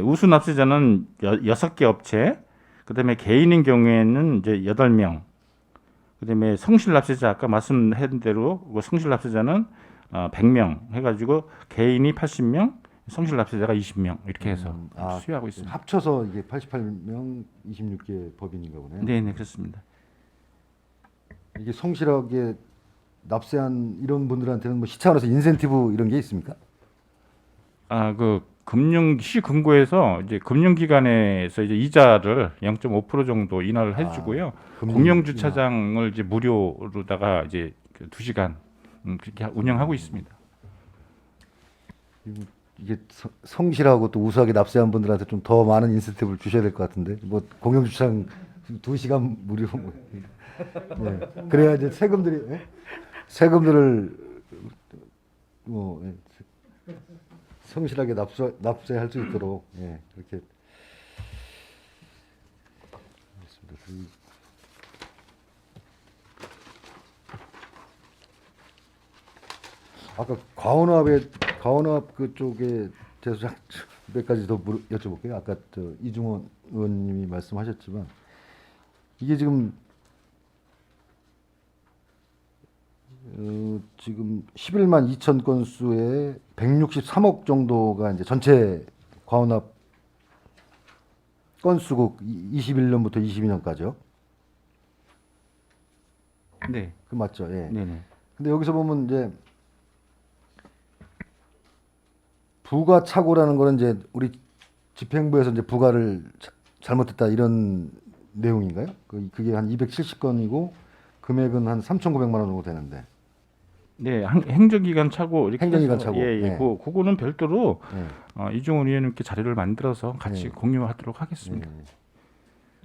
우수 납세자는 6개 업체, 그다음에 개인인 경우에는 이제 8명, 그다음에 성실 납세자 아까 말씀한 대로 그 성실 납세자는 100명 해가지고 개인이 80명, 성실 납세자가 20명 이렇게 해서 수여하고 있습니다. 합쳐서 이게 88명, 26개 법인인가 보네요. 네, 네, 그렇습니다. 이게 성실하게 납세한 이런 분들한테는 뭐 시차원에서 인센티브 이런 게 있습니까? 그 시 금고에서 이제 금융기관에서 이제 이자를 0.5% 정도 인하를 해주고요. 공영 주차장을 이제 무료로다가 이제 2시간 그렇게 운영하고 있습니다. 이게 성실하고 또 우수하게 납세한 분들한테 좀 더 많은 인센티브를 주셔야 될 것 같은데 뭐 공영 주차장 2시간 무료 뭐. 네. 그래야 이제 세금들을 뭐 성실하게 납세할 수 있도록 그렇게 알겠습니다. 아까 과원화업 그쪽에 대해서 몇 가지 더 여쭤볼게요. 아까 이중원 의원님이 말씀하셨지만 이게 지금 11만 2천 건수에 163억 정도가 이제 전체 과원합 건수고 21년부터 22년까지요. 네, 그 맞죠? 예. 네, 네. 근데 여기서 보면 이제 부가 착오라는 거는 이제 우리 집행부에서 이제 부가를 잘못했다 이런 내용인가요? 그게 한 270건이고 금액은 한 3,900만 원 정도 되는데. 네, 행정기관 차고 이렇게 행정기관 해서, 차고. 예, 네. 그거는 별도로 예. 이종원 의원님께 자료를 만들어서 같이 네. 공유하도록 하겠습니다.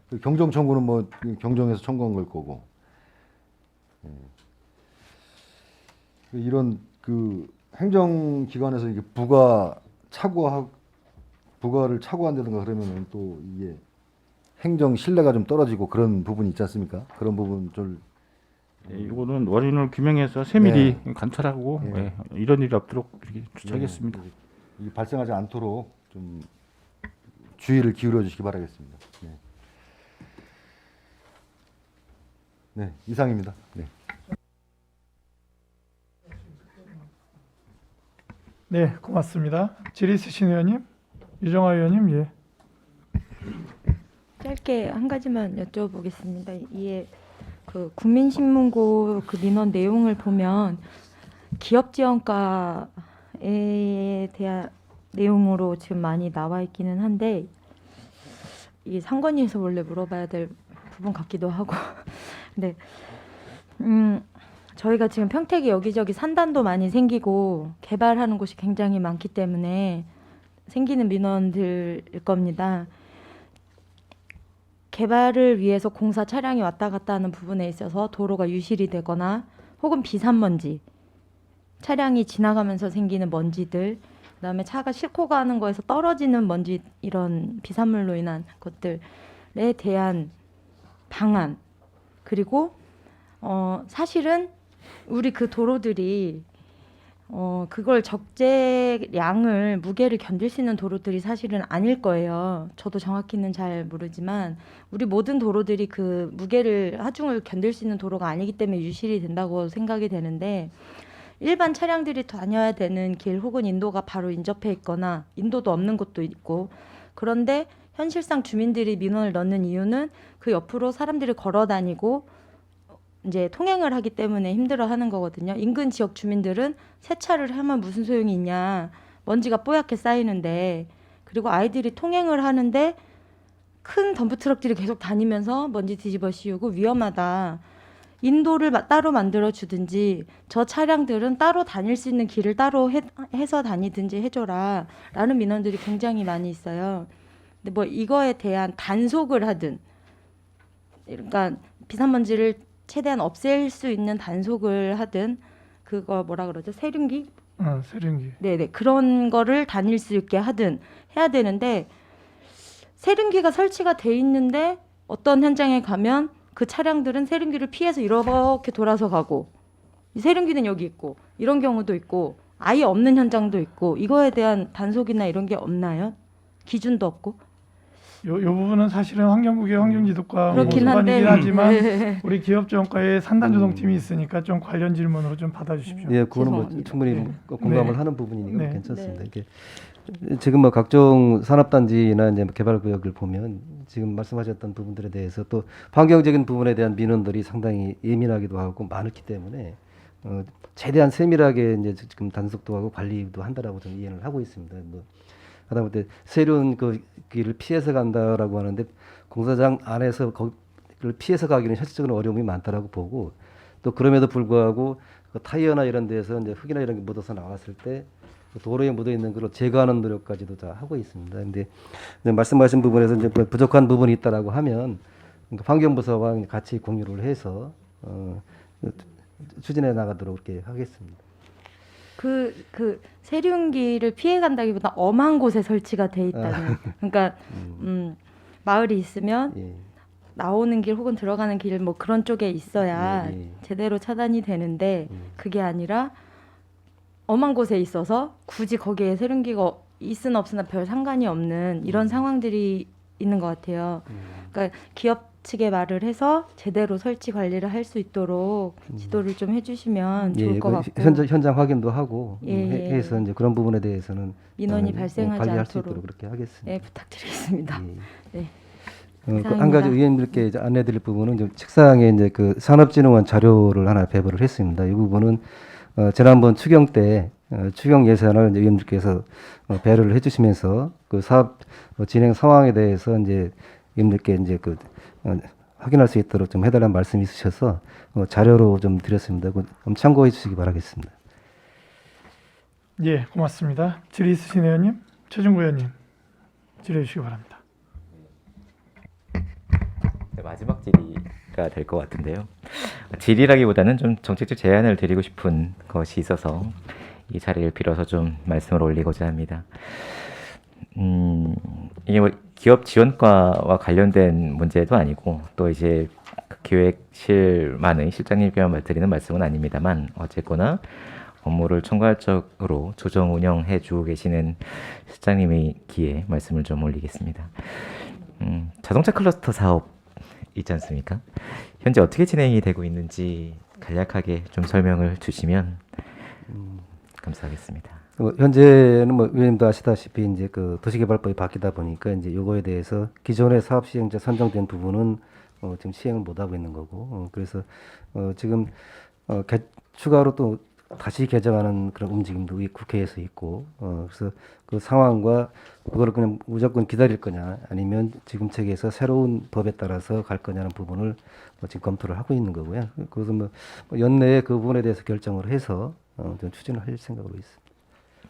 그 경정 청구는 뭐 경정에서 청구한 걸 거고. 이런 그 행정기관에서 이게 부가를 착오한다든가 그러면은 또 이게 행정 신뢰가 좀 떨어지고 그런 부분이 있지 않습니까? 그런 부분 좀 네, 이거는 원인을 규명해서 세밀히 관찰하고 이런 일이 없도록 이렇게 조치하겠습니다. 이게 발생하지 않도록 좀 주의를 기울여 주시기 바라겠습니다. 네, 이상입니다. 네. 네, 고맙습니다. 질의 있으신 의원님, 유정아 의원님, 예. 짧게 한 가지만 여쭤보겠습니다. 이게 그 국민신문고 그 민원 내용을 보면 기업 지원가에 대한 내용으로 지금 많이 나와 있기는 한데 이게 상권위에서 원래 물어봐야 될 부분 같기도 하고 근데 저희가 지금 평택에 여기저기 산단도 많이 생기고 개발하는 곳이 굉장히 많기 때문에 생기는 민원들일 겁니다. 개발을 위해서 공사 차량이 왔다 갔다 하는 부분에 있어서 도로가 유실이 되거나 혹은 비산먼지, 차량이 지나가면서 생기는 먼지들, 그다음에 차가 싣고 가는 거에서 떨어지는 먼지, 이런 비산물로 인한 것들에 대한 방안, 그리고 사실은 우리 그 도로들이 그걸 적재량을, 무게를 견딜 수 있는 도로들이 사실은 아닐 거예요. 저도 정확히는 잘 모르지만 우리 모든 도로들이 그 무게를, 하중을 견딜 수 있는 도로가 아니기 때문에 유실이 된다고 생각이 되는데, 일반 차량들이 다녀야 되는 길 혹은 인도가 바로 인접해 있거나 인도도 없는 곳도 있고, 그런데 현실상 주민들이 민원을 넣는 이유는 그 옆으로 사람들이 걸어 다니고 이제 통행을 하기 때문에 힘들어하는 거거든요. 인근 지역 주민들은 세차를 하면 무슨 소용이 있냐, 먼지가 뽀얗게 쌓이는데, 그리고 아이들이 통행을 하는데 큰 덤프 트럭들이 계속 다니면서 먼지 뒤집어 씌우고 위험하다. 인도를 따로 만들어 주든지 저 차량들은 따로 다닐 수 있는 길을 따로 해서 다니든지 해줘라 라는 민원들이 굉장히 많이 있어요. 근데 뭐 이거에 대한 단속을 하든, 그러니까 비산먼지를 최대한 없앨 수 있는 단속을 하든, 그거 뭐라 그러죠? 세륜기? 세륜기. 네네, 그런 거를 다닐 수 있게 하든 해야 되는데, 세륜기가 설치가 돼 있는데 어떤 현장에 가면 그 차량들은 세륜기를 피해서 이렇게 돌아서 가고, 이 세륜기는 여기 있고, 이런 경우도 있고, 아예 없는 현장도 있고, 이거에 대한 단속이나 이런 게 없나요? 기준도 없고. 요 부분은 사실은 환경국의 환경지도과 그렇긴 무관이긴 한데, 하지만 네. 우리 기업지원과의 산단조정팀이 있으니까 좀 관련 질문으로 좀 받아주십시오. 예, 그거는 뭐 죄송합니다. 충분히 네. 공감을 네. 하는 부분이니까 네. 괜찮습니다. 이게 지금 뭐 각종 산업단지나 이제 개발구역을 보면 지금 말씀하셨던 부분들에 대해서 또 환경적인 부분에 대한 민원들이 상당히 예민하기도 하고 많기 때문에 최대한 세밀하게 이제 지금 단속도 하고 관리도 한다라고 저는 이해를 하고 있습니다. 뭐 하다못해 세륜 그 길을 피해서 간다라고 하는데 공사장 안에서 거기를 피해서 가기는 현실적으로 어려움이 많다라고 보고, 또 그럼에도 불구하고 그 타이어나 이런 데서 이제 흙이나 이런 게 묻어서 나왔을 때 도로에 묻어 있는 걸 제거하는 노력까지도 다 하고 있습니다. 근데 이제 말씀하신 부분에서 이제 부족한 부분이 있다라고 하면 환경부서와 같이 공유를 해서 추진해 나가도록 그렇게 하겠습니다. 그 세륜기를 피해 간다기보다 엄한 곳에 설치가 돼 있다는. 그러니까 마을이 있으면 예. 나오는 길 혹은 들어가는 길 뭐 그런 쪽에 있어야 예, 예. 제대로 차단이 되는데, 그게 아니라 엄한 곳에 있어서 굳이 거기에 세륜기가 있으나 없으나 별 상관이 없는 이런 상황들이 있는 것 같아요. 그러니까 기업 측에 말을 해서 제대로 설치 관리를 할 수 있도록 지도를 좀 해주시면 좋을 것 같고, 현장 확인도 하고 예. 해서 이제 그런 부분에 대해서는 민원이 발생하지 관리할 수 않도록 있도록 그렇게 하겠습니다. 네, 부탁드리겠습니다. 예. 네. 그 이상입니다. 한 가지 의원님께 이제 안내드릴 부분은 좀 책상에 이제 그 산업진흥원 자료를 하나 배부를 했습니다. 이 부분은 지난번 추경 때 추경 예산을 이제 의원님께서 배려를 해주시면서 그 사업 진행 상황에 대해서 이제 의원님께 이제 그 확인할 수 있도록 좀 해달라는 말씀이 있으셔서 자료로 좀 드렸습니다. 좀 참고해 주시기 바라겠습니다. 예, 고맙습니다. 질의 있으신 의원님, 최중구 의원님 질의해 주시기 바랍니다. 네, 마지막 질의가 될 것 같은데요. 질의라기보다는 좀 정책적 제안을 드리고 싶은 것이 있어서 이 자리를 빌어서 좀 말씀을 올리고자 합니다. 이게 뭐 기업 지원과와 관련된 문제도 아니고 또 이제 기획실만의 실장님께만 드리는 말씀은 아닙니다만, 어쨌거나 업무를 총괄적으로 조정 운영해 주고 계시는 실장님의 기에 말씀을 좀 올리겠습니다. 자동차 클러스터 사업 있지 않습니까? 현재 어떻게 진행이 되고 있는지 간략하게 좀 설명을 주시면 감사하겠습니다. 현재는 뭐 위원님도 아시다시피 이제 그 도시개발법이 바뀌다 보니까 이제 요거에 대해서 기존의 사업 시행자 선정된 부분은 지금 시행을 못 하고 있는 거고, 그래서 지금 추가로 또 다시 개정하는 그런 움직임도 국회에서 있고, 그래서 그 상황과 그거를 그냥 무조건 기다릴 거냐 아니면 지금 체계에서 새로운 법에 따라서 갈 거냐는 부분을 지금 검토를 하고 있는 거고요. 그래서 뭐 연내에 그 부분에 대해서 결정을 해서 좀 추진을 할 생각으로 있습니다.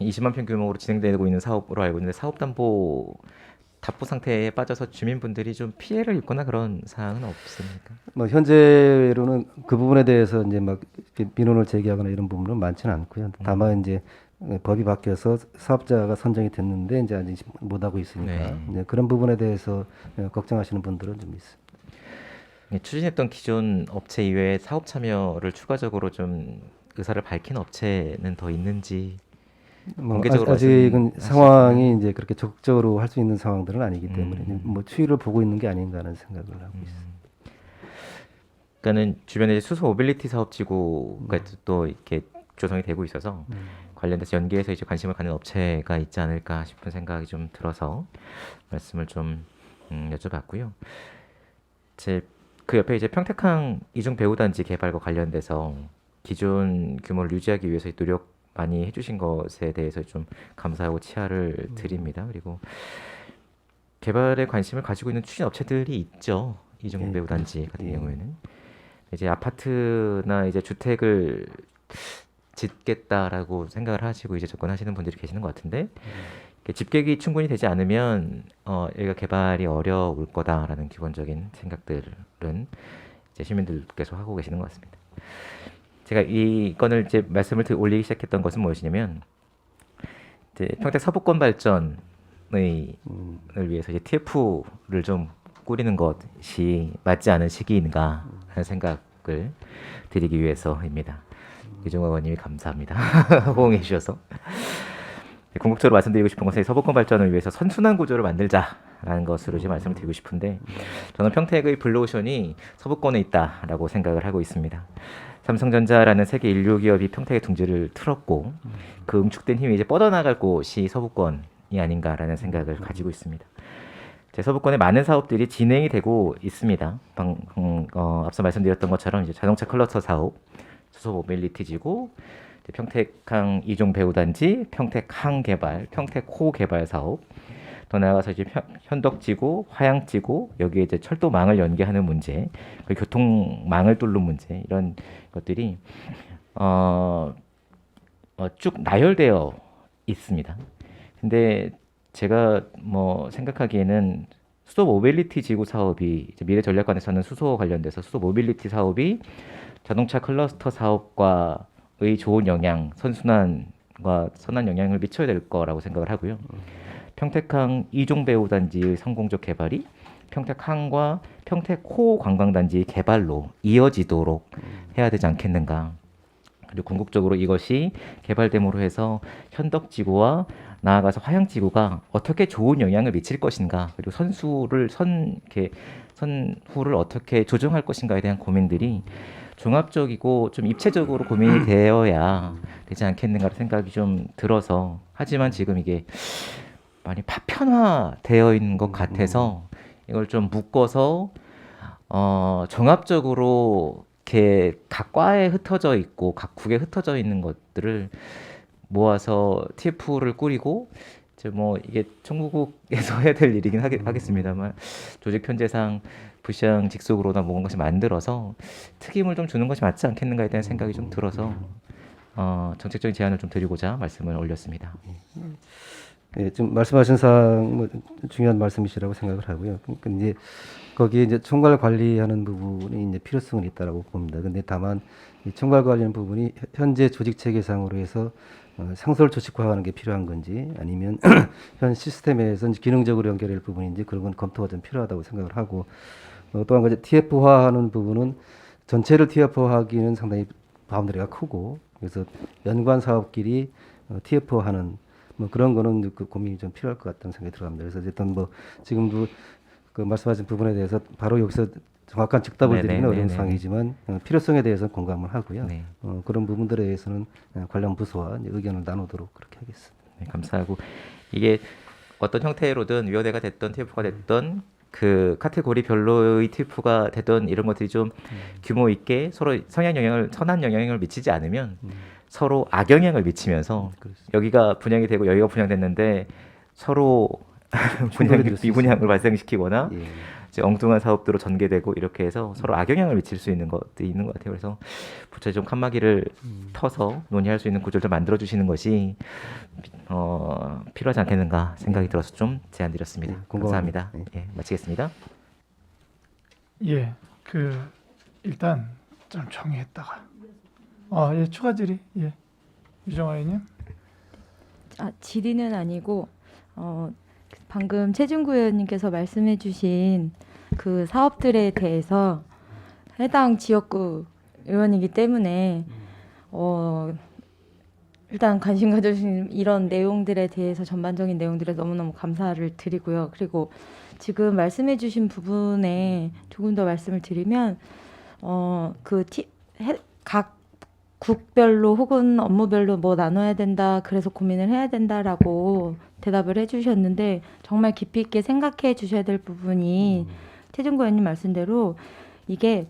20만 평 규모로 진행되고 있는 사업으로 알고 있는데, 사업담보 답보 상태에 빠져서 주민분들이 좀 피해를 입거나 그런 사항은 없습니까? 뭐 현재로는 그 부분에 대해서 이제 막 민원을 제기하거나 이런 부분은 많지는 않고요. 다만 이제 법이 바뀌어서 사업자가 선정이 됐는데 이제 아직 못 하고 있으니까 네. 이제 그런 부분에 대해서 걱정하시는 분들은 좀 있습니다. 추진했던 기존 업체 이외에 사업 참여를 추가적으로 좀 의사를 밝힌 업체는 더 있는지 뭐 공개적으로 아직은 말씀하시지만- 상황이 이제 그렇게 적극적으로 할 수 있는 상황들은 아니기 때문에 음. 뭐 추이를 보고 있는 게 아닌가 하는 생각을 하고 있습니다. 그러니까는 주변에 수소 모빌리티 사업지구가 또 이렇게 조성이 되고 있어서 관련돼서 연계해서 이제 관심을 갖는 업체가 있지 않을까 싶은 생각이 좀 들어서 말씀을 좀 여쭤봤고요. 그 옆에 이제 평택항 이중 배후단지 개발과 관련돼서 기존 규모를 유지하기 위해서 노력 많이 해주신 것에 대해서 좀 감사하고 치하를 드립니다. 그리고 개발에 관심을 가지고 있는 추진 업체들이 있죠. 이중 예. 배후단지 같은 예. 경우에는 이제 아파트나 이제 주택을 짓겠다라고 생각을 하시고 이제 접근하시는 분들이 계시는 것 같은데 이렇게 집객이 충분히 되지 않으면 여기가 개발이 어려울 거다라는 기본적인 생각들은 이제 시민들께서 하고 계시는 것 같습니다. 제가 이 건을 이제 말씀을 올리기 시작했던 것은 무엇이냐면 이제 평택 서부권 발전을 위해서 이제 TF를 좀 꾸리는 것이 맞지 않은 시기인가 하는 생각을 드리기 위해서입니다. 유정호 의원님이 감사합니다. 호응해 주셔서. 궁극적으로 말씀드리고 싶은 것은 서부권 발전을 위해서 선순환 구조를 만들자라는 것으로 이제 말씀을 드리고 싶은데 저는 평택의 블루오션이 서부권에 있다라고 생각을 하고 있습니다. 삼성전자라는 세계 인류 기업이 평택에 둥지를 틀었고 그 응축된 힘이 이제 뻗어나갈 곳이 서부권이 아닌가라는 생각을 가지고 있습니다. 서부권에 많은 사업들이 진행이 되고 있습니다. 앞서 말씀드렸던 것처럼 이제 자동차 클러스터 사업, 수소 모빌리티 지구, 평택항 이종 배후단지, 평택항 개발, 평택호 개발 사업, 더 나아가서 이제 현덕지구, 화양지구, 여기에 이제 철도망을 연계하는 문제, 그리고 교통망을 뚫는 문제 이런 것들이 쭉 나열되어 있습니다. 근데 제가 뭐 생각하기에는 수소 모빌리티 지구 사업이 이제 미래전략관에서는 수소 관련돼서 수소 모빌리티 사업이 자동차 클러스터 사업과의 좋은 영향, 선순환과 선한 영향을 미쳐야 될 거라고 생각을 하고요. 평택항 이종 배후단지의 성공적 개발이 평택항과 평택호 관광단지의 개발로 이어지도록 해야 되지 않겠는가. 그리고 궁극적으로 이것이 개발됨으로 해서 현덕지구와 나아가서 화양지구가 어떻게 좋은 영향을 미칠 것인가, 그리고 선후를 어떻게 조정할 것인가에 대한 고민들이 종합적이고 좀 입체적으로 고민이 되어야 되지 않겠는가 생각이 좀 들어서, 하지만 지금 이게 많이 파편화되어 있는 것 같아서 이걸 좀 묶어서 종합적으로 이렇게 각 과에 흩어져 있고 각 국에 흩어져 있는 것들을 모아서 TF를 꾸리고 이제 뭐 이게 총무국에서 해야 될 일이긴 하겠습니다만 조직 편제상 부시장직속으로나 모든 것이 만들어서 특임을 좀 주는 것이 맞지 않겠는가에 대한 생각이 좀 들어서 정책적인 제안을 좀 드리고자 말씀을 올렸습니다. 예, 지금 말씀하신 사항 뭐 중요한 말씀이시라고 생각을 하고요. 그러니까 이제 거기에 이제 총괄 관리하는 부분이 이제 필요성은 있다라고 봅니다. 근데 다만 이 총괄 관리하는 부분이 현재 조직 체계상으로 해서 상설 조직화하는 게 필요한 건지 아니면 현 시스템에서 이제 기능적으로 연결할 부분인지 그런 건 검토가 좀 필요하다고 생각을 하고 또 한 가지 TF화하는 부분은 전체를 TF화하기는 상당히 바운더리가 크고 그래서 연관 사업끼리 TF화하는 뭐 그런 거는 그 고민이 좀 필요할 것 같다는 생각이 들어갑니다. 그래서 어쨌든 뭐 지금도 그 말씀하신 부분에 대해서 바로 여기서 정확한 즉답을 드리기는 어려운 상황이지만 필요성에 대해서 공감을 하고요. 네. 그런 부분들에 대해서는 관련 부서와 이제 의견을 나누도록 그렇게 하겠습니다. 네, 감사하고 이게 어떤 형태로든 위원회가 됐던 TF가 됐던 그 카테고리 별로의 TF가 됐던 이런 것들이 좀 규모 있게 서로 선한 영향을 미치지 않으면 서로 악영향을 미치면서 여기가 분양이 되고 여기가 분양됐는데 서로 분양 미분양을 발생시키거나 예. 이제 엉뚱한 사업들로 전개되고 이렇게 해서 서로 악영향을 미칠 수 있는 것도 있는 것 같아요. 그래서 부처에 좀 칸막이를 터서 논의할 수 있는 구조를 만들어 주시는 것이 필요하지 않겠는가 생각이 들어서 좀 제안드렸습니다. 감사합니다. 예, 마치겠습니다. 예, 일단 좀 정리했다가 예, 추가 질의 예, 유정아 의원님. 질의는 아니고 방금 최중구 의원님께서 말씀해주신 그 사업들에 대해서 해당 지역구 의원이기 때문에 일단 관심 가져주신 이런 내용들에 대해서 전반적인 내용들에 너무너무 감사를 드리고요. 그리고 지금 말씀해주신 부분에 조금 더 말씀을 드리면 각 국별로 혹은 업무별로 뭐 나눠야 된다, 그래서 고민을 해야 된다라고 대답을 해주셨는데 정말 깊이 있게 생각해 주셔야 될 부분이 최준구 의원님 말씀대로 이게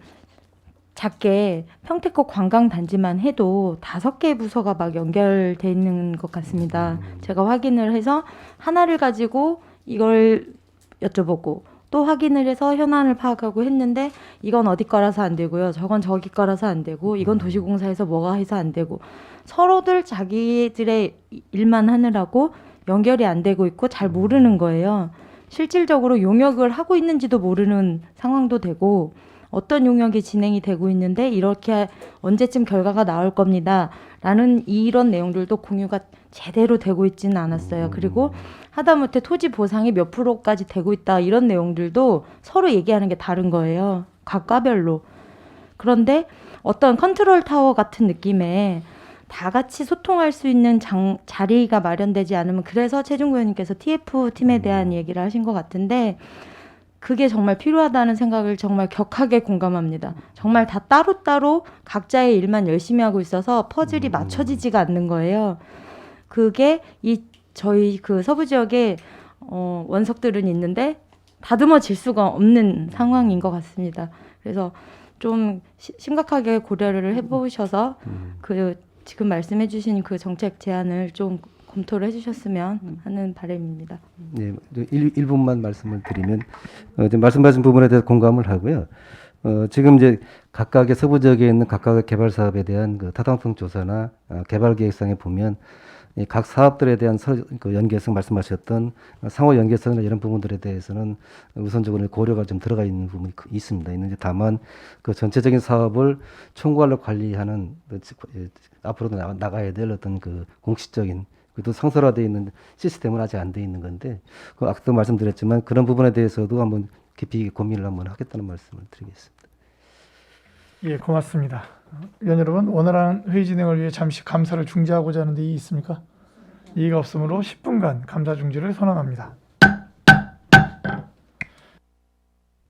작게 평택고 관광단지만 해도 5개 부서가 막 연결돼 있는 것 같습니다. 제가 확인을 해서 하나를 가지고 이걸 여쭤보고 또 확인을 해서 현안을 파악하고 했는데 이건 어디 거라서 안 되고요. 저건 저기 거라서 안 되고 이건 도시공사에서 뭐가 해서 안 되고 서로들 자기들의 일만 하느라고 연결이 안 되고 있고 잘 모르는 거예요. 실질적으로 용역을 하고 있는지도 모르는 상황도 되고 어떤 용역이 진행이 되고 있는데 이렇게 언제쯤 결과가 나올 겁니다. 라는 이런 내용들도 공유가 제대로 되고 있지는 않았어요. 그리고 하다못해 토지 보상이 몇 프로까지 되고 있다 이런 내용들도 서로 얘기하는 게 다른 거예요. 각 과별로. 그런데 어떤 컨트롤 타워 같은 느낌의 다 같이 소통할 수 있는 자리가 마련되지 않으면 그래서 최준구 의원님께서 TF팀에 대한 얘기를 하신 것 같은데 그게 정말 필요하다는 생각을 정말 격하게 공감합니다. 정말 다 따로따로 각자의 일만 열심히 하고 있어서 퍼즐이 맞춰지지가 않는 거예요. 그게 저희 그 서부 지역에 원석들은 있는데 다듬어질 수가 없는 상황인 것 같습니다. 그래서 좀 심각하게 고려를 해보셔서 지금 말씀해주신 그 정책 제안을 좀 검토를 해주셨으면 하는 바람입니다. 네, 1분만 말씀을 드리면 말씀하신 부분에 대해서 공감을 하고요. 지금 이제 각각의 서부 지역에 있는 각각의 개발 사업에 대한 그 타당성 조사나 개발 계획상에 보면 각 사업들에 대한 그 연계성 말씀하셨던 상호 연계성이나 이런 부분들에 대해서는 우선적으로 고려가 좀 들어가 있는 부분이 있습니다. 있는데 다만 그 전체적인 사업을 총괄로 관리하는 앞으로도 나가야 될 어떤 그 공식적인 또 상설화되어 있는 시스템은 아직 안 돼 있는 건데 아까도 말씀드렸지만 그런 부분에 대해서도 한번 깊이 고민을 한번 하겠다는 말씀을 드리겠습니다. 예, 고맙습니다. 위원 여러분, 원활한 회의 진행을 위해 잠시 감사를 중지하고자 하는데 이의 있습니까? 이의가 없으므로 10분간 감사 중지를 선언합니다.